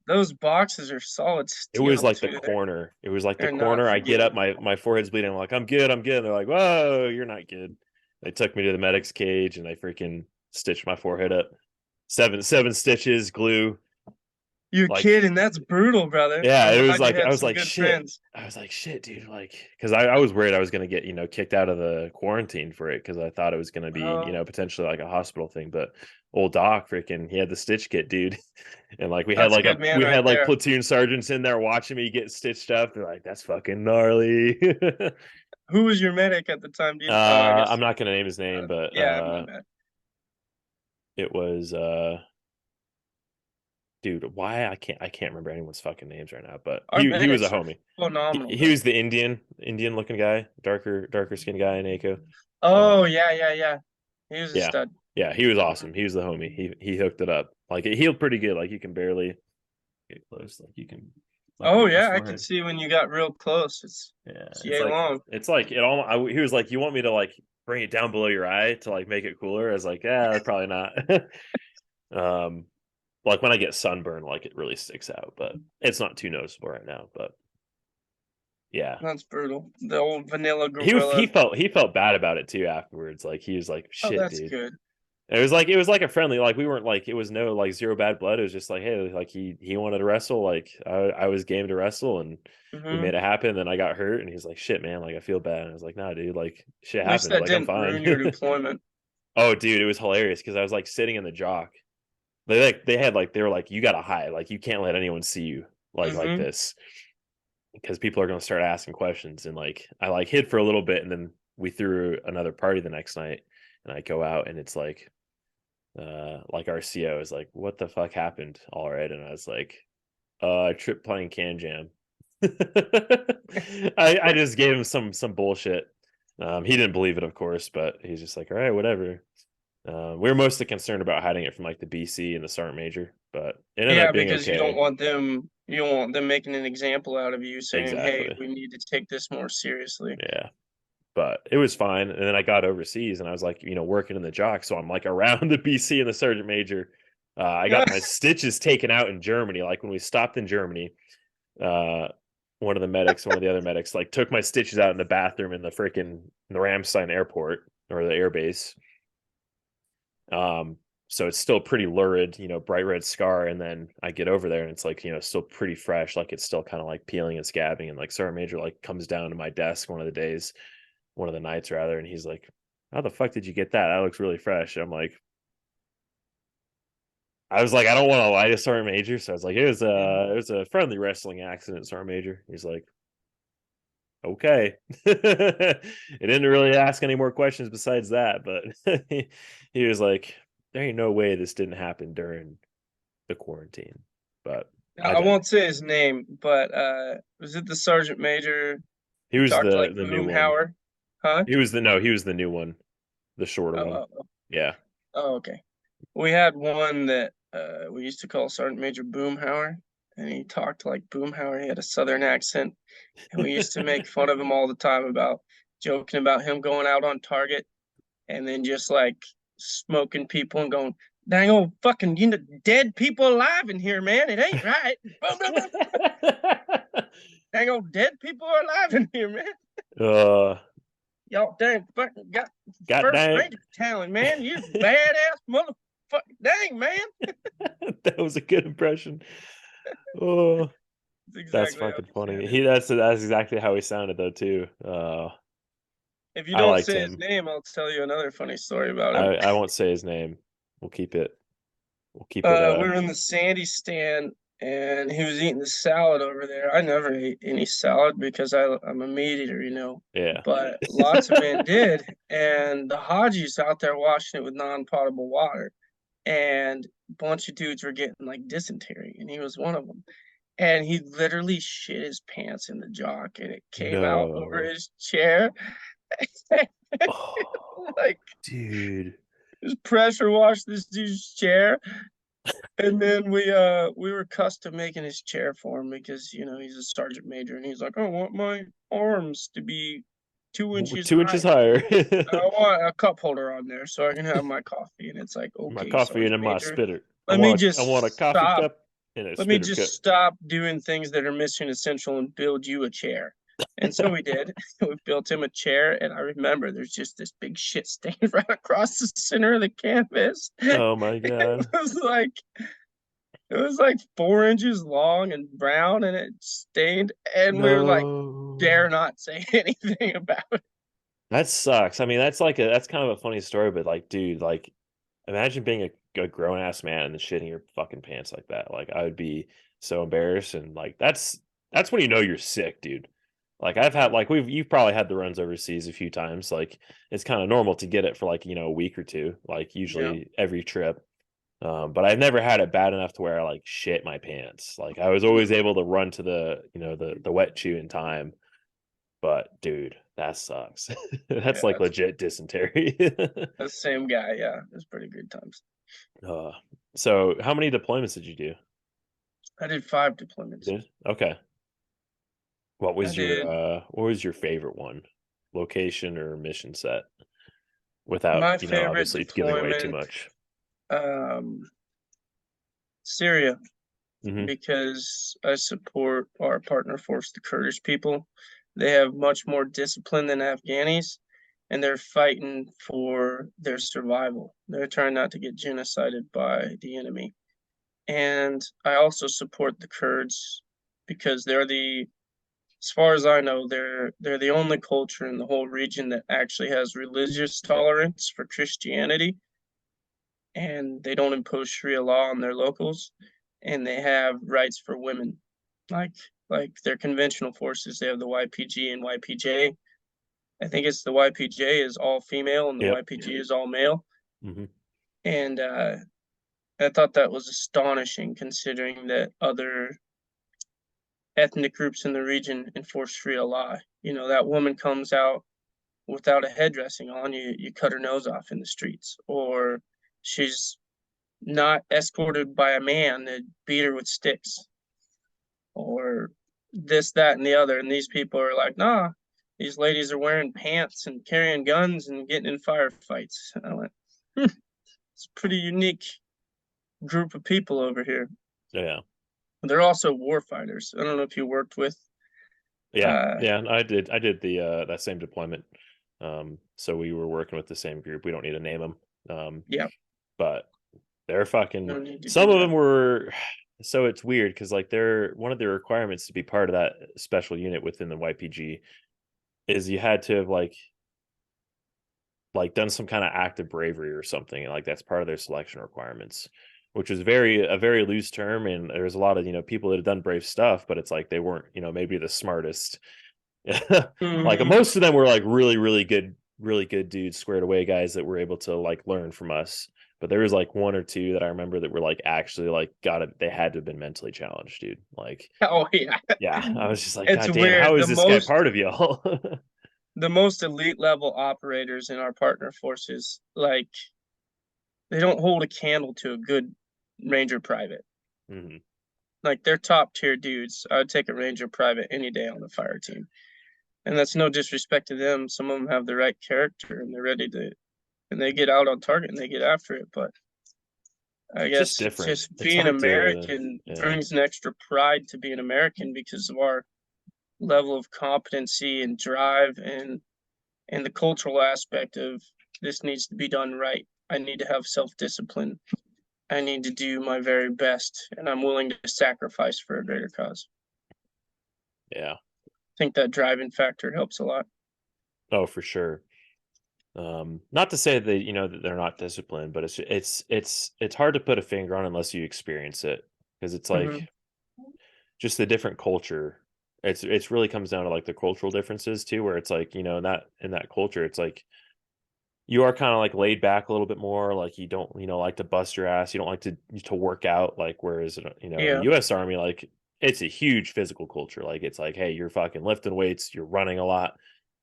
Those boxes are solid It was steel like the too. corner. It was like the They're not corner. I for get up, good. my forehead's bleeding. I'm like, I'm good, I'm good. And they're like, whoa, you're not good. They took me to the medic's cage and they freaking stitched my forehead up. Seven stitches, glue. You're Like, kidding. That's brutal, brother. yeah, I'm it was glad you like I had was some like good shit. friends. I was like shit, dude. Like, because I was worried I was gonna get kicked out of the quarantine for it because I thought it was gonna be Oh, potentially like a hospital thing. But old Doc freaking he had the stitch kit, dude. And like we had that's a like a good man we right had like there. platoon sergeants in there watching me get stitched up. They're like, that's fucking gnarly. Who was your medic at the time? Oh, I I'm guess. not gonna name his name, but Yeah, my bad. it was dude, why I can't remember anyone's fucking names right now, but Our he was a medics are homie. phenomenal, He though. was the Indian looking guy, darker skinned guy in ACO. Oh, Um, yeah, yeah, yeah. He was a yeah, stud. yeah, he was awesome. He was the homie. He hooked it up. Like it healed pretty good. Like you can barely get close. Like you can like Oh, right in the yeah, I can forehead. see when you got real close. Yeah, It's yay long. it's like it all. He was like, you want me to like bring it down below your eye to like make it cooler? I was like, yeah, probably not. um, like when I get sunburn, like it really sticks out, but it's not too noticeable right now. But yeah, That's brutal. The old vanilla gorilla. he felt bad about it too afterwards. Like he was like, Oh, shit, that's dude. good. It was like a friendly, like we weren't like it was no like zero bad blood. It was just like, hey, like he wanted to wrestle, like I was game to wrestle, and we Hmm. made it happen. Then I got hurt, and he's like, shit, man, like I feel bad. And I was like, nah, dude, like shit At least happens. that Like I'm didn't fine. ruin your deployment. Oh, dude, it was hilarious because I was like sitting in the jock. They were like, you gotta hide, like you can't let anyone see you like Hmm. this because people are gonna start asking questions. And like I like hid for a little bit, and then we threw another party the next night, and I go out, and it's like our CO is like, what the fuck happened? All right. And I was like, I tripped playing Can Jam. I just gave him some bullshit. He didn't believe it, of course, but he's just like, all right, whatever. We were mostly concerned about hiding it from like the BC and the Sergeant Major, but it ended Yeah, up being because okay. you don't want them making an example out of you saying, "Hey, Exactly. we need to take this more seriously." Yeah. But it was fine. And then I got overseas and I was like, working in the jock. So I'm like around the BC and the Sergeant Major. I got my stitches taken out in Germany. Like when we stopped in Germany, uh, one of the other medics, like took my stitches out in the bathroom in the Ramstein airport or the air base. so it's still pretty lurid, bright red scar. And then I get over there and it's like, still pretty fresh. Like it's still kind of like peeling and scabbing. And like Sergeant Major like comes down to my desk one of the nights rather. And he's like, how the fuck did you get that? That looks really fresh. I'm like, I was like, I don't want to lie to Sergeant Major. So I was like, it was a friendly wrestling accident, Sergeant Major. He's like, okay. It didn't really ask any more questions besides that, but he was like, there ain't no way this didn't happen during the quarantine. But I I don't. won't say his name, but was it the sergeant major He who was talked like the new one. Boomhauer? Huh? He was the new one, the shorter Oh, one. oh, oh, Yeah. oh, okay. We had one that we used to call Sergeant Major Boomhauer, and he talked like Boomhauer. He had a southern accent, and we used to make fun of him all the time about joking about him going out on target and then just like smoking people and going, dang old fucking dead people alive in here, man. It ain't right. Boom, boom, boom. Dang old dead people are alive in here, man. uh Y'all dang fucking got God first dang. Ranger Battalion, man. You badass motherfucker. Dang, man. That was a good impression. Oh, That's that's exactly how fucking he funny. sounded. That's exactly how he sounded though too. If you I don't liked say his him. name, I'll tell you another funny story about him. I won't say his name. We'll keep it. We'll keep it. We were in the Sandy stand and he was eating the salad over there. I never ate any salad because I'm a meat eater, Yeah. but lots of men did. And the Haji's out there washing it with non-potable water. And a bunch of dudes were getting like dysentery, and he was one of them. And he literally shit his pants in the jock, and it came out over No. his chair. Oh, Like, dude. just pressure washed this dude's chair. And then we were custom making his chair for him because he's a sergeant major and he's like, I want my arms to be 2 inches 2 inches high. higher. I want a cup holder on there so I can have my coffee. And it's like, My okay, coffee sergeant and my major, spitter. let me I want a just coffee stop. cup and a Let me spitter cup. just stop doing things that are mission essential and build you a chair. And so we did. We built him a chair, and I remember there's just this big shit stain right across the center of the canvas. Oh my It god. was like it was like 4 inches long and brown, and it stained. And we were like, dare No. not say anything about it. That sucks. I mean, that's kind of a funny story, but like, dude, like, imagine being a grown ass man and then shitting your fucking pants like that. Like, I would be so embarrassed, and like, that's when you know you're sick, dude. Like, I've had like you've probably had the runs overseas a few times. Like, it's kind of normal to get it for like a week or two, like Yeah, usually every trip. But I've never had it bad enough to where I like shit my pants. Like, I was always able to run to the the wet chew in time. But dude, that sucks. That's yeah, like that's legit dysentery. the same guy. Yeah, it was pretty good times. uh, so how many deployments did you do? I did 5 deployments. Did okay. I did What was your favorite one? Location or mission set? Without, my favorite obviously giving away too deployment, much. um, Syria, Hmm. because I support our partner force, the Kurdish people. They have much more discipline than Afghanis, and they're fighting for their survival. They're trying not to get genocided by the enemy. And I also support the Kurds because as far as I know, they're the only culture in the whole region that actually has religious tolerance for Christianity, and they don't impose Sharia law on their locals, and they have rights for women, like like their conventional forces. They have the YPG and YPJ. I think it's the YPJ is all female and the Yep. YPG is all male. Hmm. And I thought that was astonishing considering that other ethnic groups in the region enforce Sharia law. That woman comes out without a headdressing on, you cut her nose off in the streets, or she's not escorted by a man that beat her with sticks, or this, that, and the other. And these people are like, nah, these ladies are wearing pants and carrying guns and getting in firefights. And I went, it's a pretty unique group of people over here. Yeah. They're also war fighters. I don't know if you worked with. Yeah. Uh, Yeah. I did the that same deployment. So we were working with the same group. We don't need to name them. yeah, But They're No fucking, need to do some of that. them were, so it's weird because like they're one of the requirements to be part of that special unit within the YPG is you had to have like done some kind of act of bravery or something, and like that's part of their selection requirements, which is a very loose term. And there's a lot of people that have done brave stuff, but it's like they weren't maybe the smartest. Like Hmm. most of them were like really good dudes, squared away guys that were able to like learn from us. But there was like one or two that I remember that were like actually like got it. They had to have been mentally challenged, dude. Like, Oh yeah. yeah, I was just like, It's God damn, how weird. is this guy part of y'all? The most elite level operators in our partner forces, like they don't hold a candle to a good Ranger private. Hmm. Like they're top tier dudes. I would take a Ranger private any day on the fire team. And that's no disrespect to them. Some of them have the right character and they're ready to, and they get out on target and they get after it. But I It's just guess different. just It's being hard to, American yeah, brings an extra pride to being American because of our level of competency and drive and the cultural aspect of this needs to be done right. I need to have self-discipline. I need to do my very best, and I'm willing to sacrifice for a greater cause. yeah. I think that driving factor helps a lot. Oh, for sure. Not to say that that they're not disciplined, but it's hard to put a finger on unless you experience it, because it's Mm-hmm. like just the different culture. It's really comes down to like the cultural differences too, where it's like in that culture, it's like you are kind of like laid back a little bit more. Like you don't like to bust your ass. You don't like to work out. Like whereas Yeah, U.S. Army, like it's a huge physical culture. Like it's like, hey, you're fucking lifting weights, you're running a lot.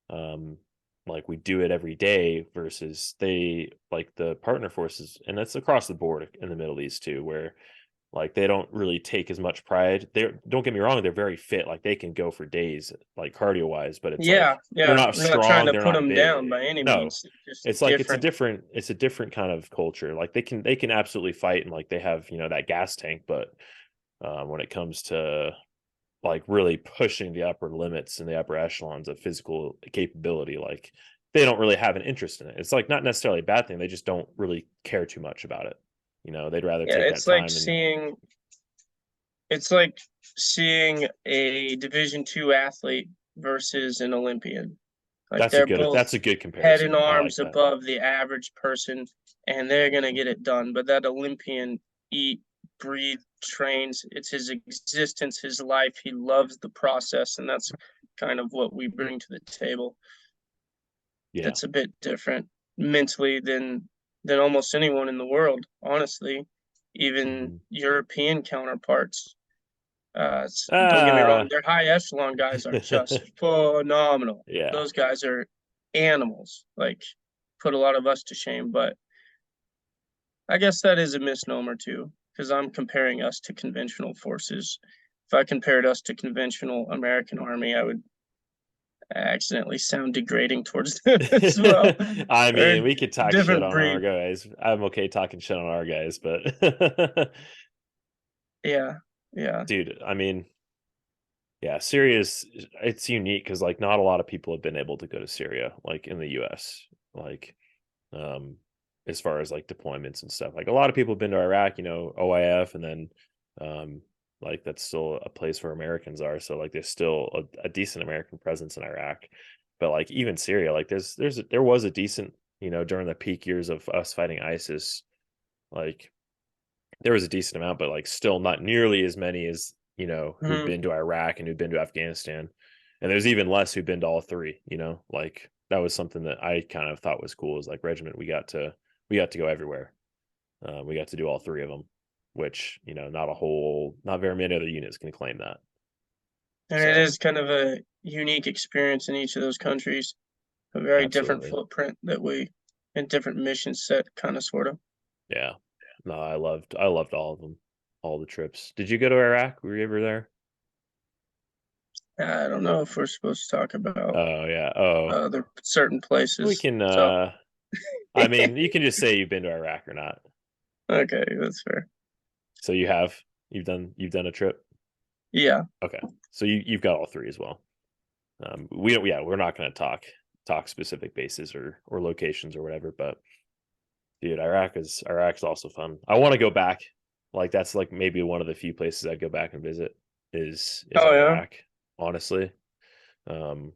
um like we do it every day, versus they like the partner forces, and that's across the board in the Middle East too, where like they don't really take as much pride. They don't, get me wrong, they're very fit, like they can go for days like cardio wise, but it's like yeah, they're yeah. not We're not trying strong, to they're put not them down big. by any No, means. It's just it's like different. it's a different kind of culture. Like they can absolutely fight, and like they have that gas tank, but when it comes to like really pushing the upper limits and the upper echelons of physical capability, like they don't really have an interest in it. It's like not necessarily a bad thing, they just don't really care too much about it. They'd rather Yeah, take that time. And it's like seeing a Division II athlete versus an Olympian. Like they're both that's a good head and comparison, I like arms that. above the average person, and they're gonna get it done. But that Olympian eat, breathe, trains. It's his existence, his life. He loves the process, and that's kind of what we bring to the table. Yeah. That's a bit different mentally than almost anyone in the world, honestly. Even Hmm. European counterparts. Don't get me wrong, uh their high echelon guys are just phenomenal. yeah. Those guys are animals. Like put a lot of us to shame, but I guess that is a misnomer too, because I'm comparing us to conventional forces. If I compared us to conventional American Army, I would accidentally sound degrading towards them as well. I Or mean, we could talk shit different on our breed. guys. I'm okay talking shit on our guys, but Yeah, yeah. dude, I mean, yeah, Syria's it's unique because like not a lot of people have been able to go to Syria, like in the US. Like um as far as like deployments and stuff. Like a lot of people have been to Iraq, OIF, and then um like that's still a place where Americans are. So like there's still a decent American presence in Iraq. But like even Syria, like there was a decent, during the peak years of us fighting ISIS, like there was a decent amount, but like still not nearly as many as who'd Mhm. been to Iraq and who'd been to Afghanistan. And there's even less who'd been to all three. Like that was something that I kind of thought was cool. Is like Regiment, we got to go everywhere. We got to do all three of them, which not very many other units can claim that. And it So is kind of a unique experience in each of those countries, a very different absolutely, footprint that we and different mission set kind of sort of. yeah. No, I loved all of them, all the trips. Did you go to Iraq? Were you ever there? I don't know if we're supposed to talk about Oh yeah. Oh, other certain we places. can. So I mean, you can just say you've been to Iraq or not. okay, that's fair. So you've done a trip. Yeah. Okay, so you've got all three as well. We don't. Yeah, we're not going to talk specific bases or locations or whatever. But Dude, Iraq's also fun. I want to go back. Like that's like maybe one of the few places I'd go back and visit is Oh yeah. Iraq, honestly. Um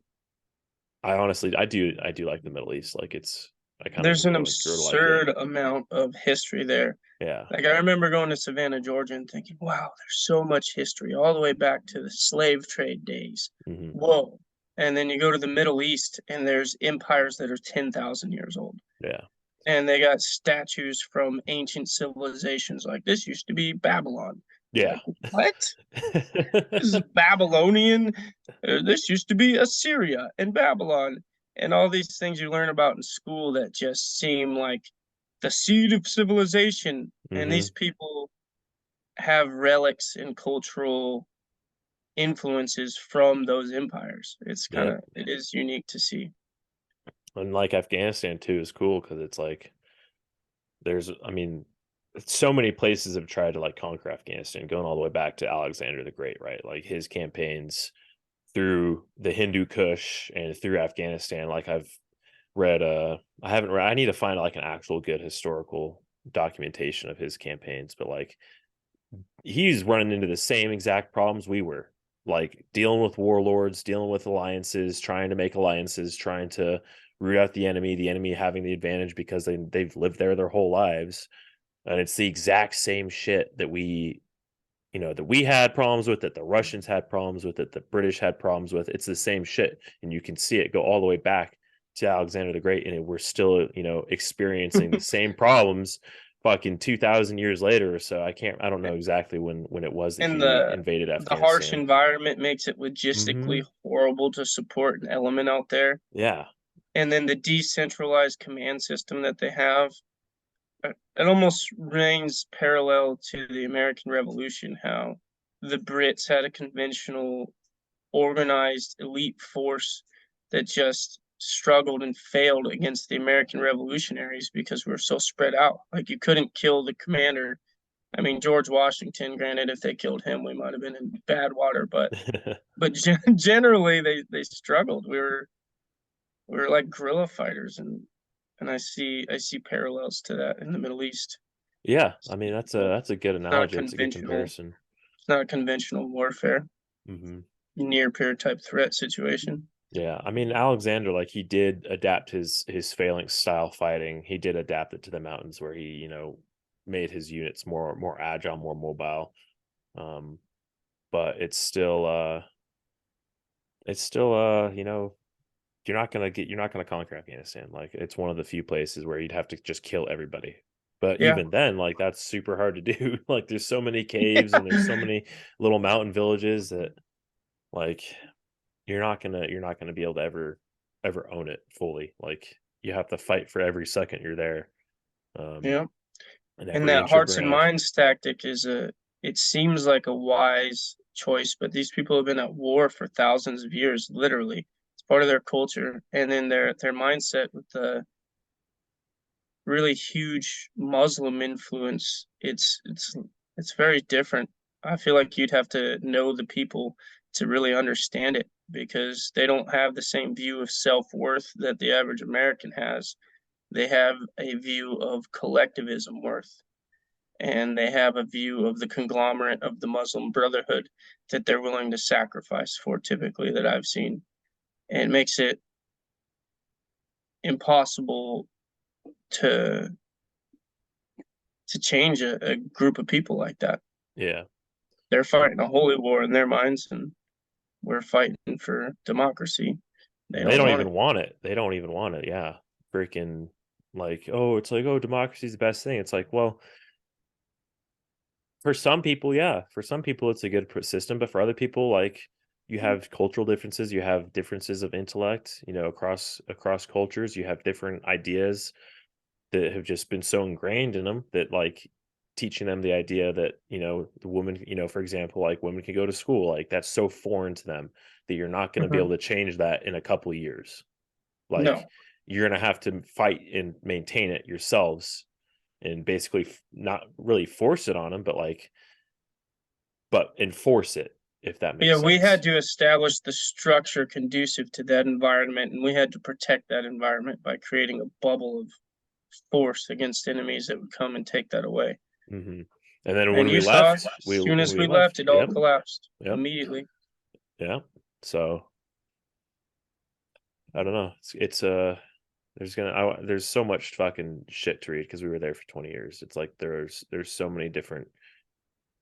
I do like the Middle East. Like it's I kind of There's an grew to like it. absurd amount of history there. Yeah. Like I remember going to Savannah, Georgia and thinking, wow, there's so much history all the way back to the slave trade days. Hmm. Whoa. And then you go to the Middle East and there's empires that are 10,000 years old. Yeah. And they got statues from ancient civilizations like this used to be Babylon. Yeah. Like, what? This is Babylonian. This used to be Assyria and Babylon. And all these things you learn about in school that just seem like the seed of civilization. And Hmm. these people have relics and cultural influences from those empires. Yep. It is unique to see. And like Afghanistan too is cool because it's like I mean, so many places have tried to like conquer Afghanistan, going all the way back to Alexander the Great, right? Like his campaigns through the Hindu Kush and through Afghanistan. Like I've read, I haven't read. I need to find like an actual good historical documentation of his campaigns, but like he's running into the same exact problems we were, like dealing with warlords, dealing with alliances, trying to make alliances, trying to root out the enemy having the advantage because they've lived there their whole lives. And it's the exact same shit that we had problems with, that the Russians had problems with, that the British had problems with. It's the same shit, and you can see it go all the way back to Alexander the Great, and we're still experiencing the same problems fucking 2,000 years later or so. I don't know exactly when it was that And he invaded the harsh Afghanistan. environment makes it Hmm. logistically horrible to support an element out there. Yeah. And then the decentralized command system that they have, it almost rings parallel to the American Revolution, how the Brits had a conventional, organized elite force that just struggled and failed against the American revolutionaries because we were so spread out. Like you couldn't kill the commander. I mean, George Washington, granted, if they killed him, we might have been in bad water, but generally they struggled. We were like guerrilla fighters, and I see parallels to that in the Middle East. Yeah, I It's mean that's a good not analogy. It's a good conventional. comparison. It's not a conventional warfare, Hmm. near peer type threat situation. Yeah, I mean Alexander, like he did adapt his phalanx style fighting. He did adapt it to the mountains where he, made his units more agile, more mobile. Um, but it's still you're not gonna conquer Afghanistan. Like it's one of the few places where you'd have to just kill everybody. But Yeah, even then, like that's super hard to do. Like there's so many caves and there's so many little mountain villages that like you're not gonna be able to ever own it fully. Like you have to fight for every second you're there, um, yeah. and And every that inch of hearts and ground. minds tactic it seems like a wise choice, but these people have been at war for thousands of years, literally. It's part of their culture. And then their mindset with the really huge Muslim influence, it's very different. I feel like you'd have to know the people to really understand it because they don't have the same view of self-worth that the average American has. They have a view of collectivism worth, and they have a view of the conglomerate of the Muslim Brotherhood that they're willing to sacrifice for, typically, that I've seen. And it makes it impossible to change a group of people like that. Yeah, They're fighting a holy war in their minds, and we're fighting for democracy. They they don't don't want it. even want it. They don't even want it. Yeah, freaking like it's like democracy's the best thing. It's like for some people, yeah, for some people it's a good system, but for other people, like you have cultural differences, you have differences of intellect, across cultures, you have different ideas that have just been so ingrained in them that like teaching them the idea that the woman, for example, like women can go to school, like that's so foreign to them that you're not going to be able Mhm. to change that in a couple of years. Like No. you're going to have to fight and maintain it yourselves and basically not really force it on them, but enforce it, if that Yeah, makes we sense. had to establish the structure conducive to that environment, and we had to protect that environment by creating a bubble of force against enemies that would come and take that away. And then And when we you saw, left, as soon as we left, left, it all collapsed yep, immediately. yeah. So I don't know. There's so much fucking shit to read because we were there for 20 years. It's like there's so many different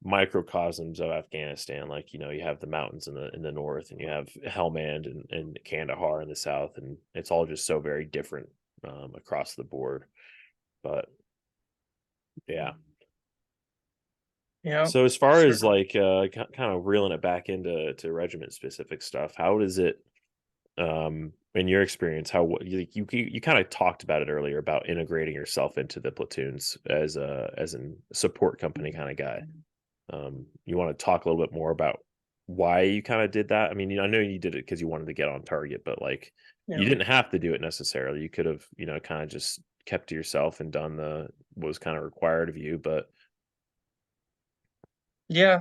microcosms of Afghanistan. Like, you know, you have the mountains in the north, and you have Helmand and Kandahar in the south, and it's all just so very different across the board. But yeah. Yeah. So as far as Certainly. like kind of reeling it back into regiment specific stuff, how does it in your experience, how you kind of talked about it earlier about integrating yourself into the platoons as a support company kind of guy. You want to talk a little bit more about why you kind of did that? I mean, I know you did it because you wanted to get on target, but like you Yeah. didn't have to do it necessarily. You could have, you know, kind of just kept to yourself and done what was kind of required of you. But Yeah,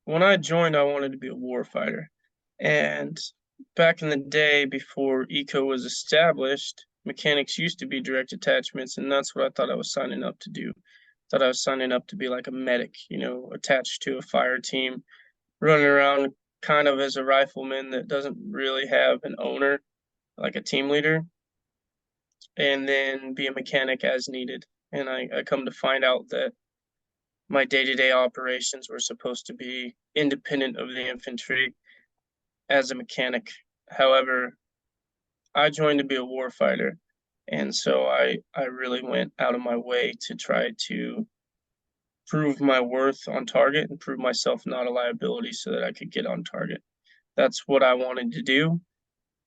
when I joined, I wanted to be a warfighter. And back in the day before eco was established, mechanics used to be direct attachments, and that's what I thought I was signing up to do. Thought I was signing up to be like a medic, you know, attached to a fire team, running around kind of as a rifleman that doesn't really have an owner, like a team leader, and then be a mechanic as needed. And I come to find out that my day-to-day operations were supposed to be independent of the infantry as a mechanic. However, I joined to be a warfighter, and so I really went out of my way to try to prove my worth on target and prove myself not a liability so that I could get on target. That's what I wanted to do,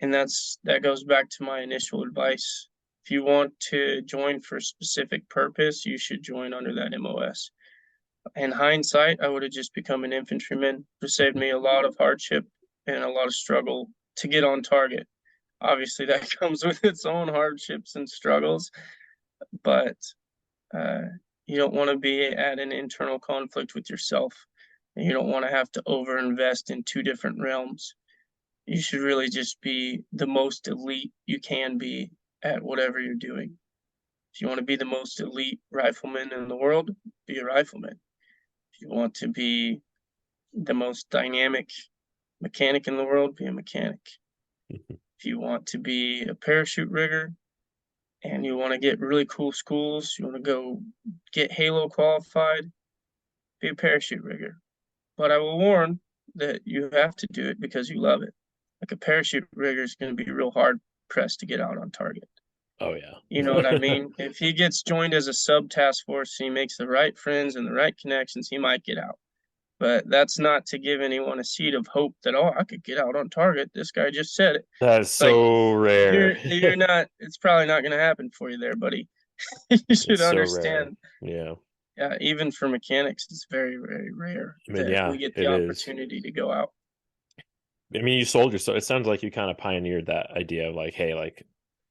and that goes back to my initial advice. If you want to join for a specific purpose, you should join under that MOS. In hindsight, I would have just become an infantryman. It saved me a lot of hardship and a lot of struggle to get on target. Obviously, that comes with its own hardships and struggles, but uh, you don't want to be at an internal conflict with yourself. And you don't want to have to overinvest in two different realms. You should really just be the most elite you can be at whatever you're doing. If you want to be the most elite rifleman in the world, be a rifleman. If you want to be the most dynamic mechanic in the world, be a mechanic. If you want to be a parachute rigger and you want to get really cool schools, you want to go get Halo qualified, be a parachute rigger. But I will warn that you have to do it because you love it. Like a parachute rigger is going to be real hard pressed to get out on target. oh yeah. You know what I mean? If he gets joined as a sub task force, he makes the right friends and the right connections, he might get out. But that's not to give anyone a seed of hope that, oh, I could get out on target. This guy just said it. That is It's like so rare. you're not. It's probably not going to happen for you there, buddy. You should It's so rare. understand. Yeah. Yeah, even for mechanics, it's very very rare I mean, that yeah, we get the it is. opportunity to go out. I mean, you sold yourself. It sounds like you kind of pioneered that idea of like, hey, like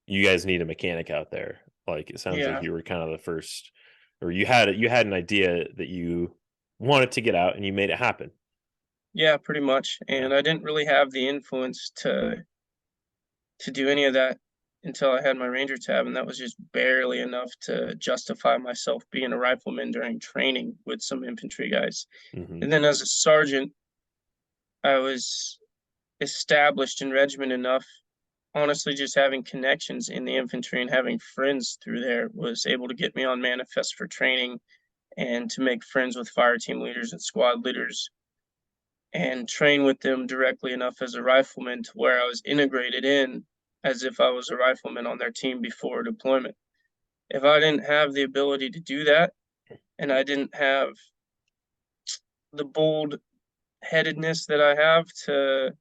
you guys need a mechanic out there. Like it sounds like Yeah, you were kind of the first, or you had an idea that you wanted to get out and you made it happen. yeah, pretty much. Yeah. And I didn't really have the influence to do any of that until I had my Ranger tab, and that was just barely enough to justify myself being a rifleman during training with some infantry guys. Mm-hmm. And then as a sergeant, I was established in regiment enough. Honestly, just having connections in the infantry and having friends through there was able to get me on manifest for training and to make friends with fire team leaders and squad leaders and train with them directly enough as a rifleman to where I was integrated in as if I was a rifleman on their team before deployment. If I didn't have the ability to do that and I didn't have the bold headedness that I have to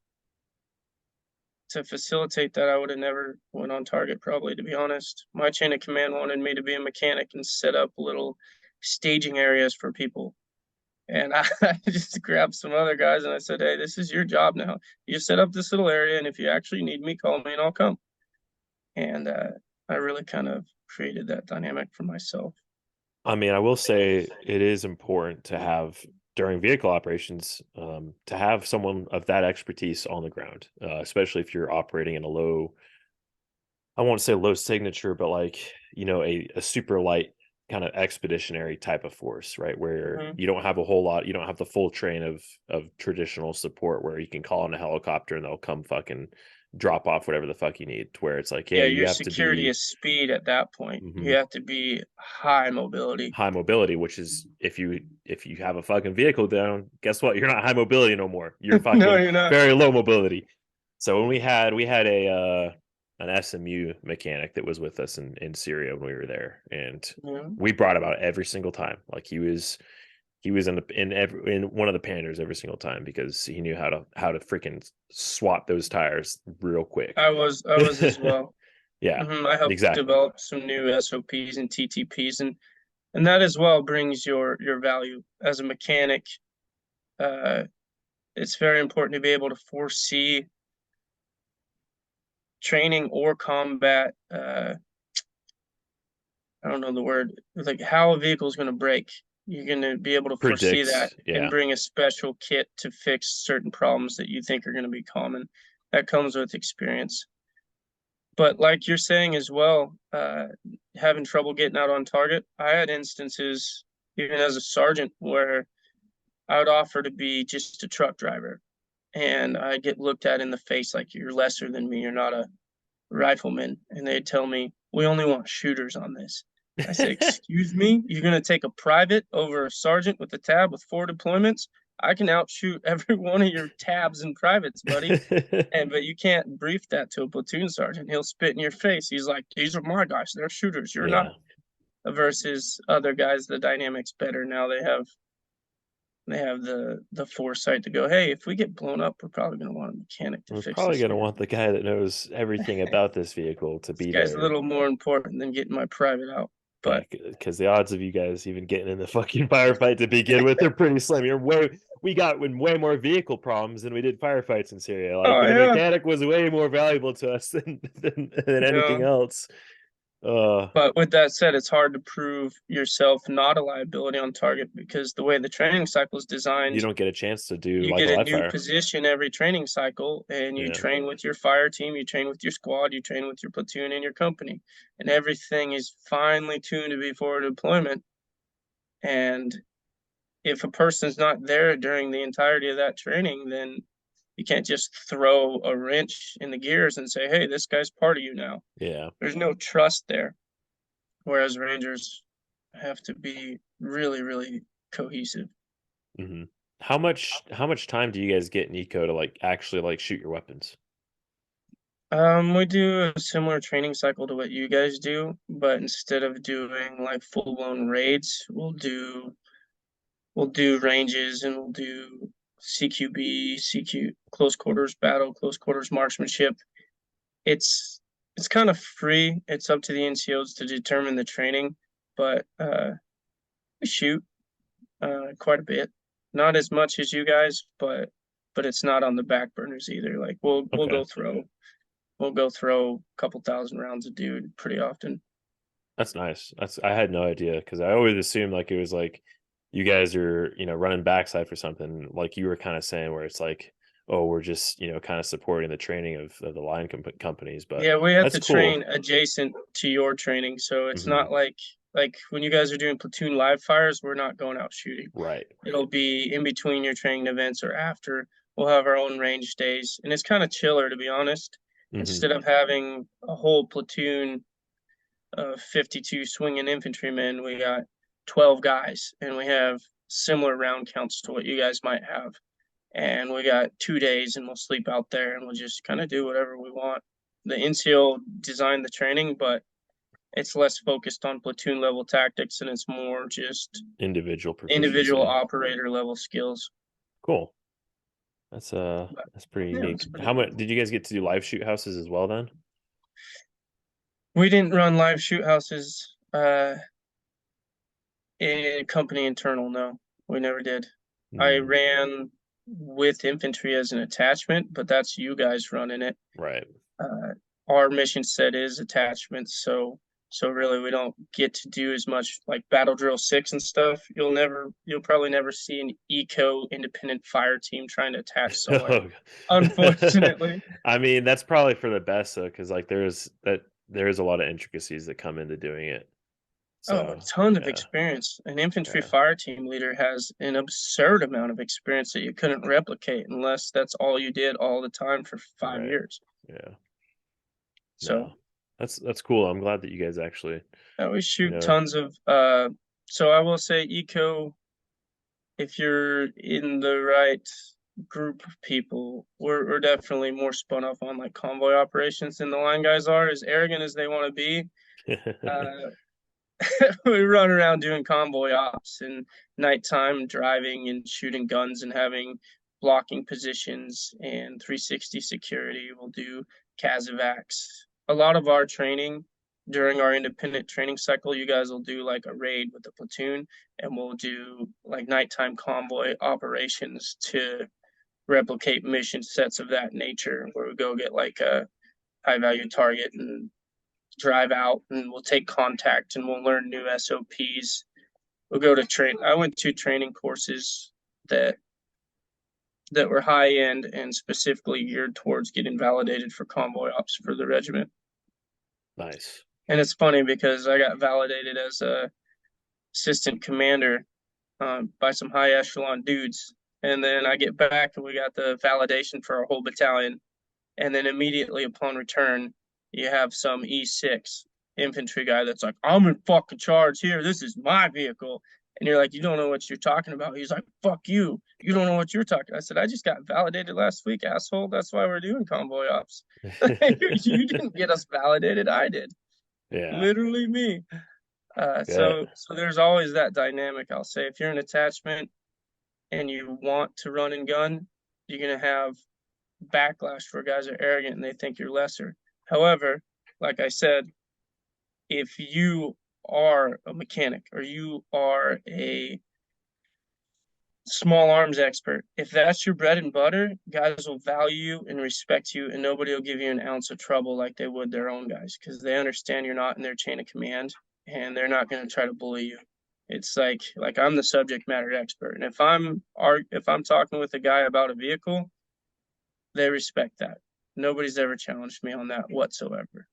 facilitate that, I would have never went on target, probably, to be honest. My chain of command wanted me to be a mechanic and set up little staging areas for people. And I just grabbed some other guys and I said, hey, this is your job now. You just set up this little area, and if you actually need me, call me and I'll come. And I really kind of created that dynamic for myself. I mean, I will say it is important to have during vehicle operations to have someone of that expertise on the ground, especially if you're operating in a low, I won't say low signature, but like, a super light kind of expeditionary type of force, right? Where Mhm. you don't have a whole lot, you don't have the full train of traditional support where you can call in a helicopter and they'll come fucking drop off whatever the fuck you need. To where it's like, Yeah, hey, you your have to security be is speed at that point. You mhm, have to be high mobility. high mobility, which is if you have a fucking vehicle down, guess what? You're not high mobility no more. You're No, fucking you're not. very low mobility. So when we had a an SMU mechanic that was with us in Syria when we were there, and Yeah. we brought him out every single time. Like he was in one of the Panders every single time because he knew how to freaking swap those tires real quick. I was as well. Yeah, I helped exactly. develop some new SOPs and TTPs, and that as well brings your value as a mechanic. Uh, it's very important to be able to foresee training or combat. I don't know the word, like how a vehicle is going to break. You're going to be able to foresee that Predict. and Yeah, bring a special kit to fix certain problems that you think are going to be common. That comes with experience. But like you're saying as well, having trouble getting out on target. I had instances, even as a sergeant, where I would offer to be just a truck driver, and I get looked at in the face like you're lesser than me. You're not a rifleman, and they'd tell me we only want shooters on this. I say, excuse me, you're gonna take a private over a sergeant with a tab with 4 deployments? I can outshoot every one of your tabs and privates, buddy. And but you can't brief that to a platoon sergeant. He'll spit in your face. He's like, "These are my guys. They're shooters. You're not." yeah. Versus other guys, the dynamics better now. They have the foresight to go, "Hey, if we get blown up, we're probably going to want a mechanic to We're fix probably this gonna here. want the guy that knows everything about this vehicle to This be guy's a there. little more important than getting my private out." Yeah, But because the odds of you guys even getting in the fucking firefight to begin with are pretty slim. We got way more vehicle problems than we did firefights in Syria. Like oh the yeah, mechanic was way more valuable to us than yeah. anything else. Uh, But with that said, it's hard to prove yourself not a liability on target because the way the training cycle is you designed, don't get a chance to do you like a get a live new fire. position every training cycle, and you Yeah, train with your fire team, you train with your squad, you train with your platoon and your company, and everything is finely tuned to be forward deployment. And if a person's not there during the entirety of that training, then you can't just throw a wrench in the gears and say, "Hey, this guy's part of you now." yeah. There's no trust there. Whereas Rangers have to be really, really cohesive. Hmm. How much time do you guys get in eco to like actually like shoot your weapons? We do a similar training cycle to what you guys do, but instead of doing like full blown raids, we'll do ranges and we'll do CQB, CQ close quarters battle, close quarters marksmanship. It's it's kind of free. It's up to the NCOs to determine the training, but we shoot quite a bit. Not as much as you guys, but it's not on the back burners either. Like we'll Okay, go throw a couple thousand rounds of dude pretty often. that's nice. I had no idea because I always assumed like it was like you guys are running backside for something like you were kind of saying where it's like, oh, we're just kind of supporting the training of the line companies, but Yeah, we have that's to cool. train adjacent to your training, so it's Hmm. not like when you guys are doing platoon live fires, we're not going out shooting. Right, It'll be in between your training events or after. We'll have our own range days, and it's kind of chiller to be honest. hmm. Instead of having a whole platoon of 52 swinging infantrymen, we got 12 guys, and we have similar round counts to what you guys might have. And we got 2 days, and we'll sleep out there, and we'll just kind of do whatever we want. The NCO designed the training, but it's less focused on platoon level tactics, and it's more just Individual individual proficiency. operator level skills. Cool. But That's pretty yeah, unique. it's pretty How cool. much did you guys get to do live shoot houses as well then? We didn't run live shoot houses in company internal, no. We never did. I Hmm. ran with infantry as an attachment, but that's you guys running it. Right. Uh, our mission set is attachments, so really we don't get to do as much like battle drill 6 and stuff. You'll probably never see an eco independent fire team trying to attach somewhere. Oh, Unfortunately. I mean, that's probably for the best though, because like there's there is a lot of intricacies that come into doing it. Oh, a So ton of yeah, experience. An infantry yeah, fire team leader has an absurd amount of experience that you couldn't replicate unless that's all you did all the time for 5 right, years. yeah. So No, that's cool. I'm glad that you guys actually, we you shoot know, tons of so I will say eco, if you're in the right group of people, we're definitely more spun up on like convoy operations than the line guys are. As arrogant as they want to be, uh, we run around doing convoy ops and nighttime driving and shooting guns and having blocking positions and 360 security. We'll do CASEVACs. A lot of our training during our independent training cycle, you guys will do like a raid with the platoon, and we'll do like nighttime convoy operations to replicate mission sets of that nature, where we go get like a high value target and drive out, and we'll take contact and we'll learn new SOPs. We'll go to train. I went to training courses that were high end and specifically geared towards getting validated for convoy ops for the regiment. nice. And it's funny because I got validated as a assistant commander by some high echelon dudes, and then I get back and we got the validation for our whole battalion. And then immediately upon return, you have some E6 infantry guy that's like, I'm in fucking charge here. This is my vehicle. And you're like, you don't know what you're talking about. He's like, fuck you. You don't know what you're talking. I said, I just got validated last week, asshole. That's why we're doing convoy ops. You didn't get us validated. I did. Yeah, Literally me. yeah, So there's always that dynamic. I'll say if you're an attachment and you want to run and gun, you're gonna have backlash for guys are arrogant and they think you're lesser. However, like I said, if you are a mechanic or you are a small arms expert, if that's your bread and butter, guys will value you and respect you, and nobody will give you an ounce of trouble like they would their own guys because they understand you're not in their chain of command and they're not going to try to bully you. It's like I'm the subject matter expert, and if I'm talking with a guy about a vehicle, they respect that. Nobody's ever challenged me on that whatsoever,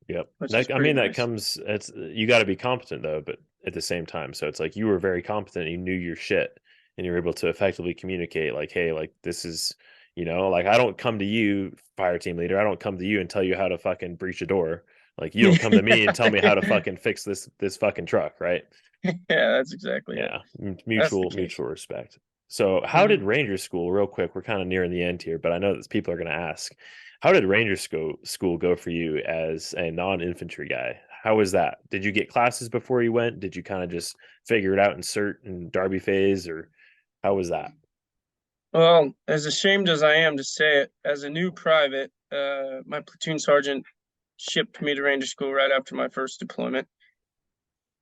yep. which is That, I pretty mean, that nice. comes. It's you got to be competent though, but at the same time, so it's like you were very competent. You knew your shit, and you were able to effectively communicate. Like, hey, like this is, like I don't come to you, fire team leader. I don't come to you and tell you how to fucking breach a door. Like you don't come to me and tell me how to fucking fix this fucking truck, right? Yeah, that's exactly it. Yeah, That's the mutual case. respect. So, how did Mhm. Ranger School, real quick? We're kind of nearing the end here, but I know that people are going to ask, how did School go for you as a non-infantry guy? How was that? Did you get classes before you went? Did you kind of just figure it out in cert and Derby phase, or how was that? Well, as ashamed as I am to say it, as a new private, my platoon sergeant shipped me to Ranger School right after my first deployment,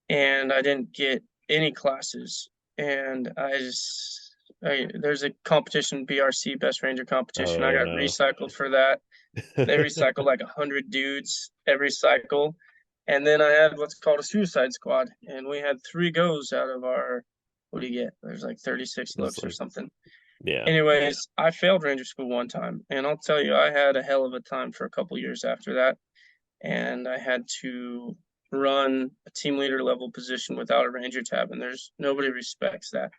and I didn't get any classes. And there's a competition, BRC, Best Ranger competition. I Oh got no. recycled for that. They recycle like 100 dudes every cycle. And then I had what's called a suicide squad. And we had 3 goes out of our, what do you get? There's like 36 It's looks or like, something. yeah, Anyways, I failed Ranger School one time. And I'll tell you, I had a hell of a time for a couple years after that. And I had to run a team leader level position without a Ranger tab. And there's nobody respects that.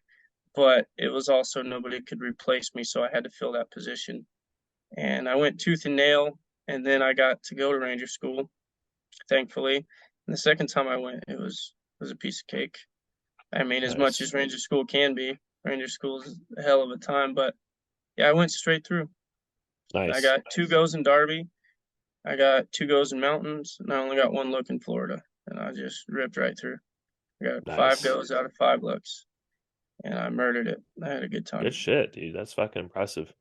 But it was also nobody could replace me. So I had to fill that position, and I went tooth and nail, and then I got to go to Ranger School, thankfully. And the second time I went, it was a piece of cake. I mean, as much nice, as Ranger School can be, Ranger School is a hell of a time. But yeah, I went straight through. I nice, got 2 goes in Darby, I got 2 goes in Mountains, and I only got 1 look in Florida, and I just ripped right through. I got five nice. goes out of 5 looks, and I murdered it. I had a good Good time. shit, dude. That's fucking impressive.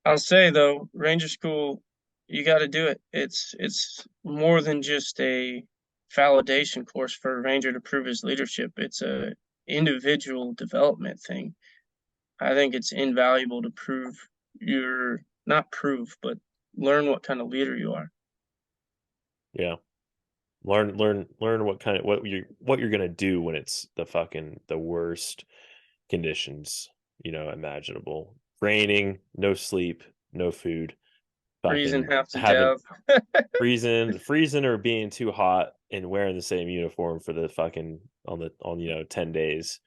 I'll say though, Ranger School, you got to do it. It's more than just a validation course for a ranger to prove his leadership. It's a individual development thing. I think it's invaluable to prove you're not prove, but learn what kind of leader you are. Yeah. Learn what you're gonna do when it's the worst conditions, imaginable. Raining, no sleep, no food. freezing fucking half to having death. freezing or being too hot and wearing the same uniform for the fucking on 10 days.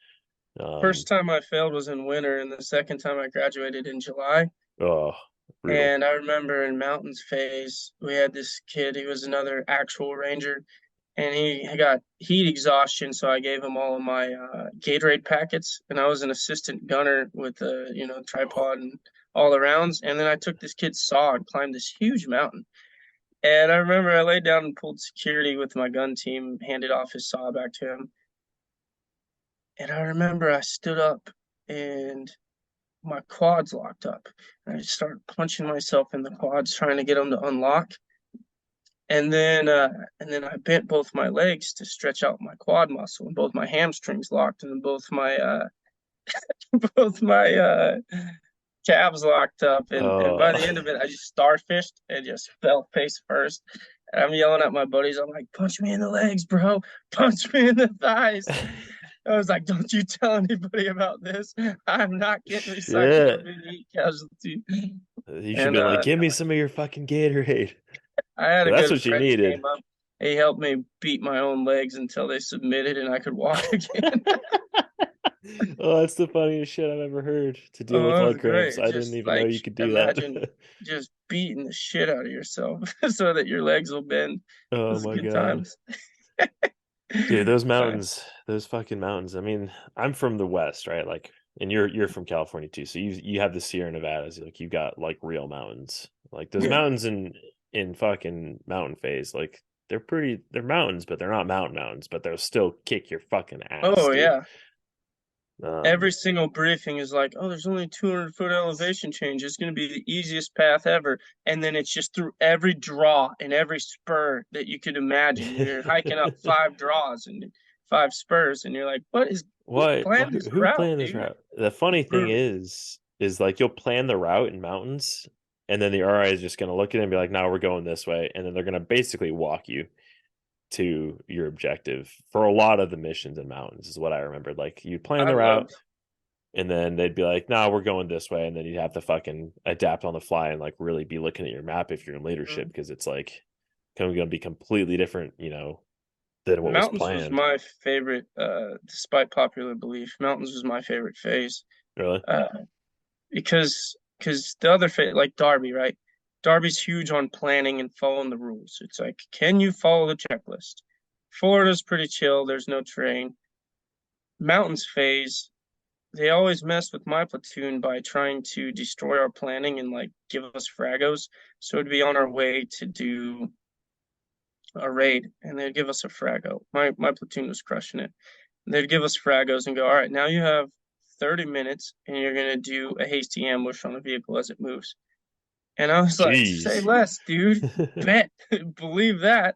First Um, time I failed was in winter, and the second time I graduated in July. oh, brutal. And I remember in mountains phase, we had this kid. He was another actual ranger, and he got heat exhaustion. So I gave him all of my Gatorade packets, and I was an assistant gunner with a tripod and all the rounds. And then I took this kid's saw and climbed this huge mountain. And I remember I laid down and pulled security with my gun team, handed off his saw back to him. And I remember I stood up and my quads locked up. And I started punching myself in the quads, trying to get them to unlock. And then I bent both my legs to stretch out my quad muscle, and both my hamstrings locked, and both my both my calves locked up. And by the end of it, I just starfished and just fell face first. And I'm yelling at my buddies. I'm like, "Punch me in the legs, bro! Punch me in the thighs!" I was like, "Don't you tell anybody about this. I'm not getting recycled or Shit. being a heat casualty." You should And be like, give me some of your fucking Gatorade. I had a That's good what you friend who needed. came up. He helped me beat my own legs until they submitted and I could walk again. Oh, that's the funniest shit I've ever heard to deal Oh, with that leg was cramps. great. I didn't Just even know like you could do imagine that. just beating the shit out of yourself so that your legs will bend. Oh Those are my good God. times. Dude, those mountains, those fucking mountains. I mean, I'm from the West, right? Like, and you're from California too. So you have the Sierra Nevadas, like you got like real mountains. Like those Yeah. mountains in fucking mountain phase, like they're mountains, but they're not mountains, but they'll still kick your fucking ass, Oh dude. yeah. Every single briefing is like, oh, there's only 200-foot elevation change. It's going to be the easiest path ever. And then it's just through every draw and every spur that you could imagine. You're hiking up 5 draws and 5 spurs, and you're like, who What? planned this Who route, planned this dude? route? The It's funny thing brutal. is like you'll plan the route in mountains, and then the RI is just gonna look at it and be like, "No, we're going this way," and then they're gonna basically walk you to your objective for a lot of the missions in mountains. Is what I remembered. Like you plan I the route, loved. and then they'd be like, "No, we're going this way," and then you'd have to fucking adapt on the fly and like really be looking at your map if you're in leadership Mhm. because it's like going to be completely different, than what was Mountains was planned. my favorite, despite popular belief. Mountains was my favorite phase. Really? Uh, because the other like Darby, right? Darby's huge on planning and following the rules. It's like, can you follow the checklist? Florida's pretty chill. There's no terrain. Mountains phase, they always mess with my platoon by trying to destroy our planning and like give us fragos. So it'd be on our way to do a raid, and they'd give us a frago. My platoon was crushing it. They'd give us fragos and go, all right, now you have 30 minutes, and you're gonna do a hasty ambush on the vehicle as it moves. And I was like, say Jeez. less, dude. Bet, believe that.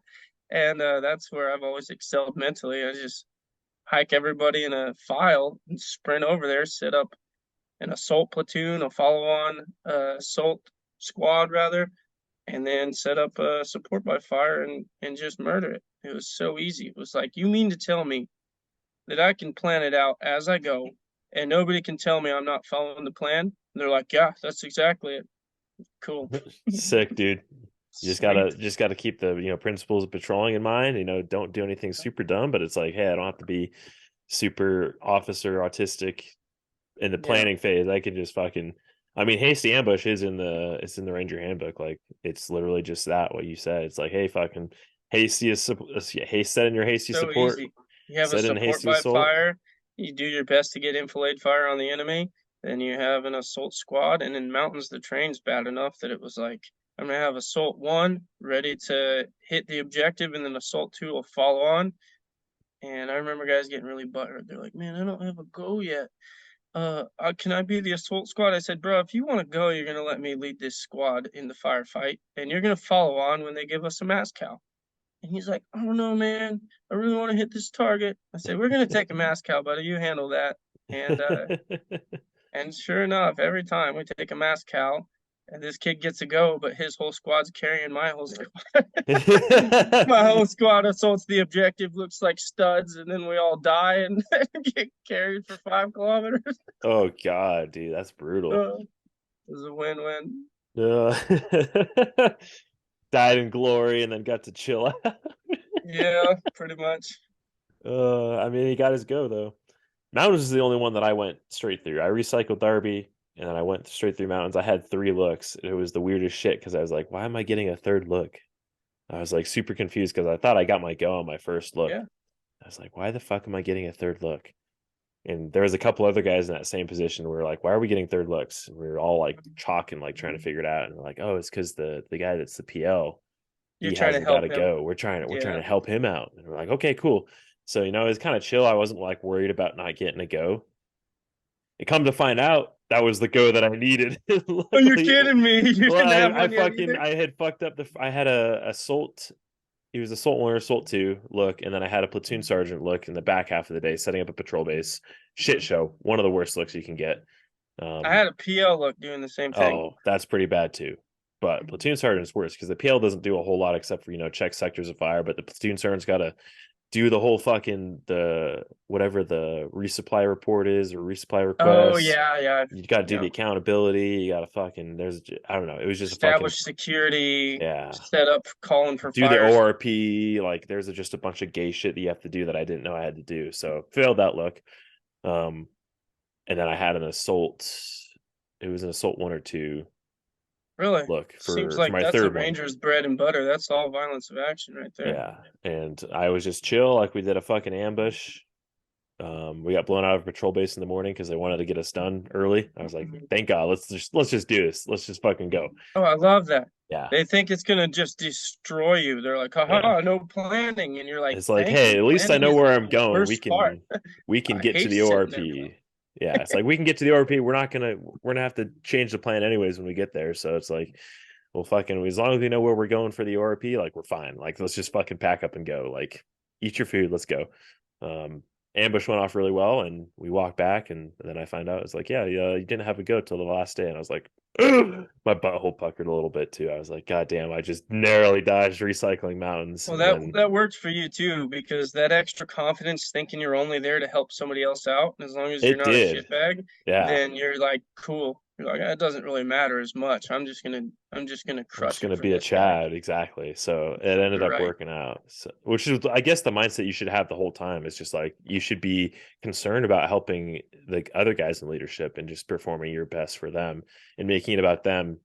And that's where I've always excelled mentally. I just hike everybody in a file and sprint over there, set up an assault platoon, a follow-on assault squad rather, and then set up a support by fire and just murder it. It was so easy. It was like, you mean to tell me that I can plan it out as I go, and nobody can tell me I'm not following the plan? And they're like, yeah, that's exactly it. Cool. Sick, dude. You Sweet. just gotta keep the principles of patrolling in mind. Don't do anything super dumb, but it's like, hey, I don't have to be super officer autistic in the Yeah. planning phase. I can just fucking. I mean, hasty ambush is it's in the Ranger handbook. Like it's literally just that what you said. It's like, hey, fucking hasty is hey, set in your hasty So support, easy. You have a set in support hasty by assault. fire. You do your best to get enfilade fire on the enemy. Then you have an assault squad. And in mountains, the terrain's bad enough that it was like, I'm going to have assault one ready to hit the objective, and then assault two will follow on. And I remember guys getting really butthurt. They're like, man, I don't have a go yet. Can I be the assault squad? I said, bro, if you want to go, you're going to let me lead this squad in the firefight, and you're going to follow on when they give us a mass cow. And he's like, I don't know, man. I really want to hit this target. I said, we're gonna take a mass cow, buddy. You handle that. And sure enough, every time we take a mass cow, and this kid gets a go, but his whole squad's carrying my whole squad. My whole squad assaults the objective, looks like studs, and then we all die and get carried for 5 kilometers. Oh God, dude, that's brutal. It was a win-win. Uh, died in glory and then got to chill out. Yeah, pretty much. I mean, he got his go though. Mountains is the only one that I went straight through. I recycled Darby and then I went straight through mountains. I had three looks. It was the weirdest shit because I was like, why am I getting a third look? I was like super confused because I thought I got my go on my first look. Yeah. I was like, why the fuck am I getting a third look? And there was a couple other guys in that same position. We were like, why are we getting third looks? And we were all like chalking, like trying to figure it out. And we're like, oh, it's because the guy that's the PL, You're he trying to hasn't got help to him. go. We're trying Yeah. to help him out. And we're like, okay, cool. So it was kind of chill. I wasn't like worried about not getting a go. It come to find out that was the go that I needed. Oh, you're Luckily, kidding me. You well, didn't have I one yet fucking either? I had fucked up I had a assault. He was assault one or assault two look, and then I had a platoon sergeant look in the back half of the day, setting up a patrol base. Shit show. One of the worst looks you can get. I Um, had a PL look doing the same thing. oh, that's pretty bad too. But platoon sergeant's worse because the PL doesn't do a whole lot except for check sectors of fire. But the platoon sergeant's got to do the whole fucking the whatever the resupply report is or resupply Oh request. yeah, yeah, You got to do the yeah. accountability. You got to fucking I don't know. It was just a fucking Establish security, yeah. set up calling for Do the fires. ORP. Like there's just a bunch of gay shit that you have to do that I didn't know I had to do. So failed that look. Um, and then I had an assault. It was an assault one or two Really? look Seems for like my that's a third one. Ranger's bread and butter. That's all violence of action right there. Yeah, and I was just chill, like we did a fucking ambush. We got blown out of a patrol base in the morning because they wanted to get us done early. I was like, thank God, let's just do this. Let's just fucking go. Oh, I love that. Yeah, They think it's gonna just destroy you. They're like, yeah. haha, no planning. And you're like, It's like, thank hey, you. at least I Planning know is where the I'm going. We worst part. can we can I get to hate the sitting there. ORP. Yeah, it's like we can get to the ORP. We're gonna have to change the plan anyways when we get there. So it's like, well, fucking as long as we know where we're going for the ORP, like we're fine. Like let's just fucking pack up and go. Like eat your food. Let's go. Um, Ambush went off really well, and we walked back, and then I find out it's like, yeah, you didn't have a go till the last day, and I was like, my butthole puckered a little bit too. I was like, God damn, I just narrowly dodged recycling mountains, Well, and that then that worked for you too, because that extra confidence thinking you're only there to help somebody else out, and as long as you're it not a did. shitbag, Yeah, then you're like, cool. You're like, it doesn't really matter as much. I'm just gonna I'm just crush it gonna for be a this guy. Chad, exactly. So it ended up Right. working out. So, which is, I guess, the mindset you should have the whole time. It's just like you should be concerned about helping the other guys in leadership and just performing your best for them and making it about them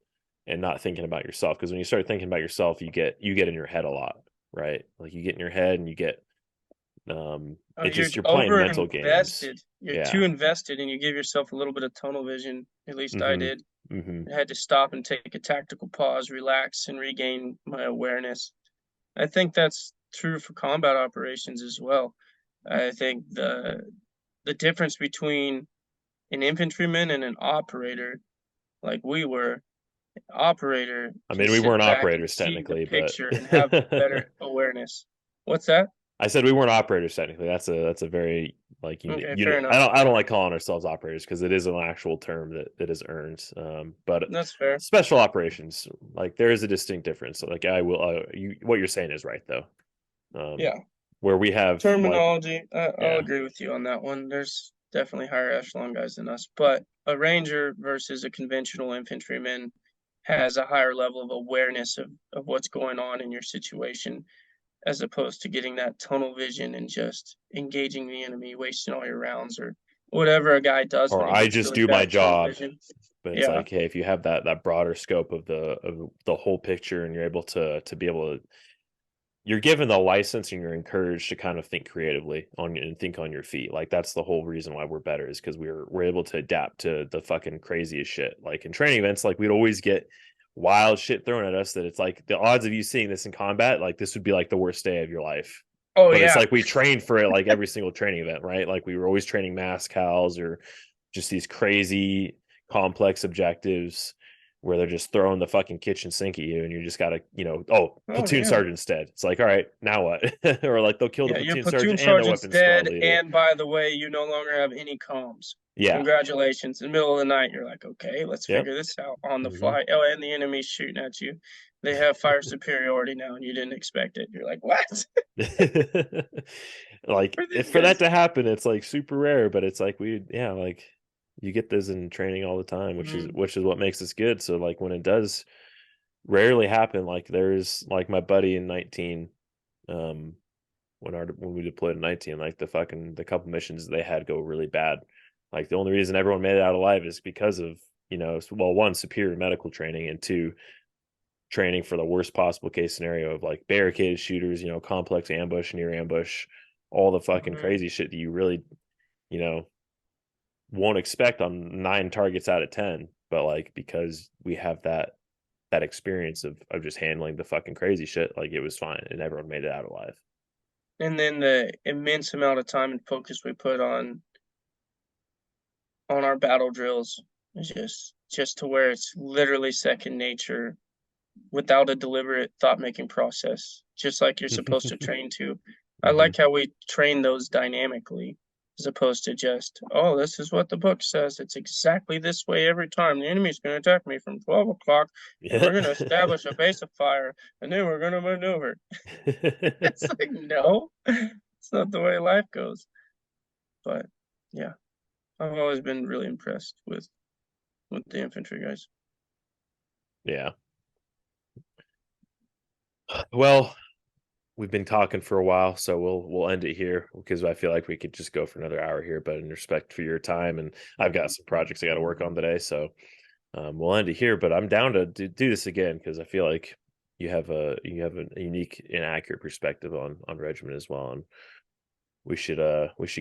and not thinking about yourself. Because when you start thinking about yourself, you get in your head a lot, right? Like you get in your head and you get Oh, it you're just you're playing over mental games. invested. You're too Yeah. invested, and you give yourself a little bit of tunnel vision. At least I Mm-hmm. did. Mm-hmm. I had to stop and take a tactical pause, relax, and regain my awareness. I think that's true for combat operations as well. I think the difference between an infantryman and an operator, like we were, operator I can mean, we weren't sit back and operators see the technically, but picture and have better awareness. What's that? I said we weren't operators technically. That's a very like Okay, fair unit. enough. I don't like calling ourselves operators because it is an actual term that is earned. But That's fair. special operations, like there is a distinct difference. So, like I will, what you're saying is right though. Um, Yeah. where we have like, Terminology, I'll yeah, agree with you on that one. There's definitely higher echelon guys than us, but a ranger versus a conventional infantryman has a higher level of awareness of what's going on in your situation, as opposed to getting that tunnel vision and just engaging the enemy, wasting all your rounds, or whatever a guy does when or he I gets just really do my bad tunnel job. vision. But it's Yeah. like, hey, if you have that broader scope of the whole picture and you're able to be able to you're given the license and you're encouraged to kind of think creatively on and think on your feet. Like that's the whole reason why we're better is because we're able to adapt to the fucking craziest shit. Like in training events, like we'd always get wild shit thrown at us that it's like the odds of you seeing this in combat, like this would be like the worst day of your life. Oh But it's yeah. like we trained for it like every single training event, right? Like we were always training mass cows or just these crazy complex objectives where they're just throwing the fucking kitchen sink at you and you just gotta, Oh platoon yeah. sergeant instead. It's like, all right, now what? Or like they'll kill the Yeah, your platoon platoon sergeant and the sergeant's weapons squad dead, leader. and by the way, you no longer have any comms. Yeah. Congratulations. In the middle of the night, you're like, okay, let's Yep. figure this out on the Hmm. fly. Oh, and the enemy's shooting at you. They have fire superiority now, and you didn't expect it. You're like, what? Like Where are if these for that guys? to happen, it's like super rare, but it's like yeah, like you get those in training all the time, Mhm. which is what makes us good. So like when it does rarely happen, like there's like my buddy in 19, um, when we deployed in 19, like the couple missions they had go really bad. Like the only reason everyone made it out alive is because of, well, one, superior medical training, and two, training for the worst possible case scenario of like barricaded shooters, complex ambush, near ambush, all the fucking Mhm. crazy shit that you really, you know, won't expect on 9 targets out of 10. But like because we have that experience of just handling the fucking crazy shit, like it was fine and everyone made it out alive. And then the immense amount of time and focus we put on our battle drills is just to where it's literally second nature without a deliberate thought making process, just like you're supposed to train to. I Hmm. like how we train those dynamically as opposed to just, oh, this is what the book says. It's exactly this way every time. The enemy's going to attack me from 12 o'clock, and Yeah. we're going to establish a base of fire, and then we're going to maneuver. It's like, no, it's not the way life goes. But yeah, I've always been really impressed with the infantry guys. Yeah. Well, we've been talking for a while, so we'll end it here because I feel like we could just go for another hour here. But in respect for your time, and I've got some projects I got to work on today, so we'll end it here. But I'm down to do this again because I feel like you have a unique and accurate perspective on Regiment as well, and we should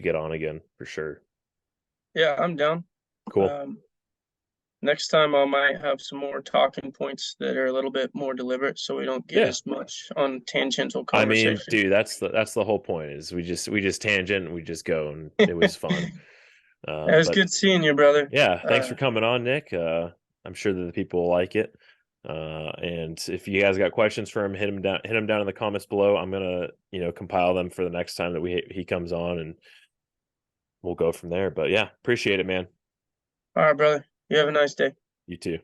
get on again for sure. Yeah, I'm down. Cool. Um, Next time I might have some more talking points that are a little bit more deliberate so we don't get Yeah. as much on tangential I mean, conversation. dude, that's the whole point is we just tangent and we just go, and it was fun. It was But good seeing you, brother. yeah, thanks for Uh, coming on, Nick. I'm sure that the people will like it. And if you guys got questions for him, hit him down in the comments below. I'm gonna, compile them for the next time that he comes on, and we'll go from there. But yeah, appreciate it, man. all right, brother. You have a nice day. You too.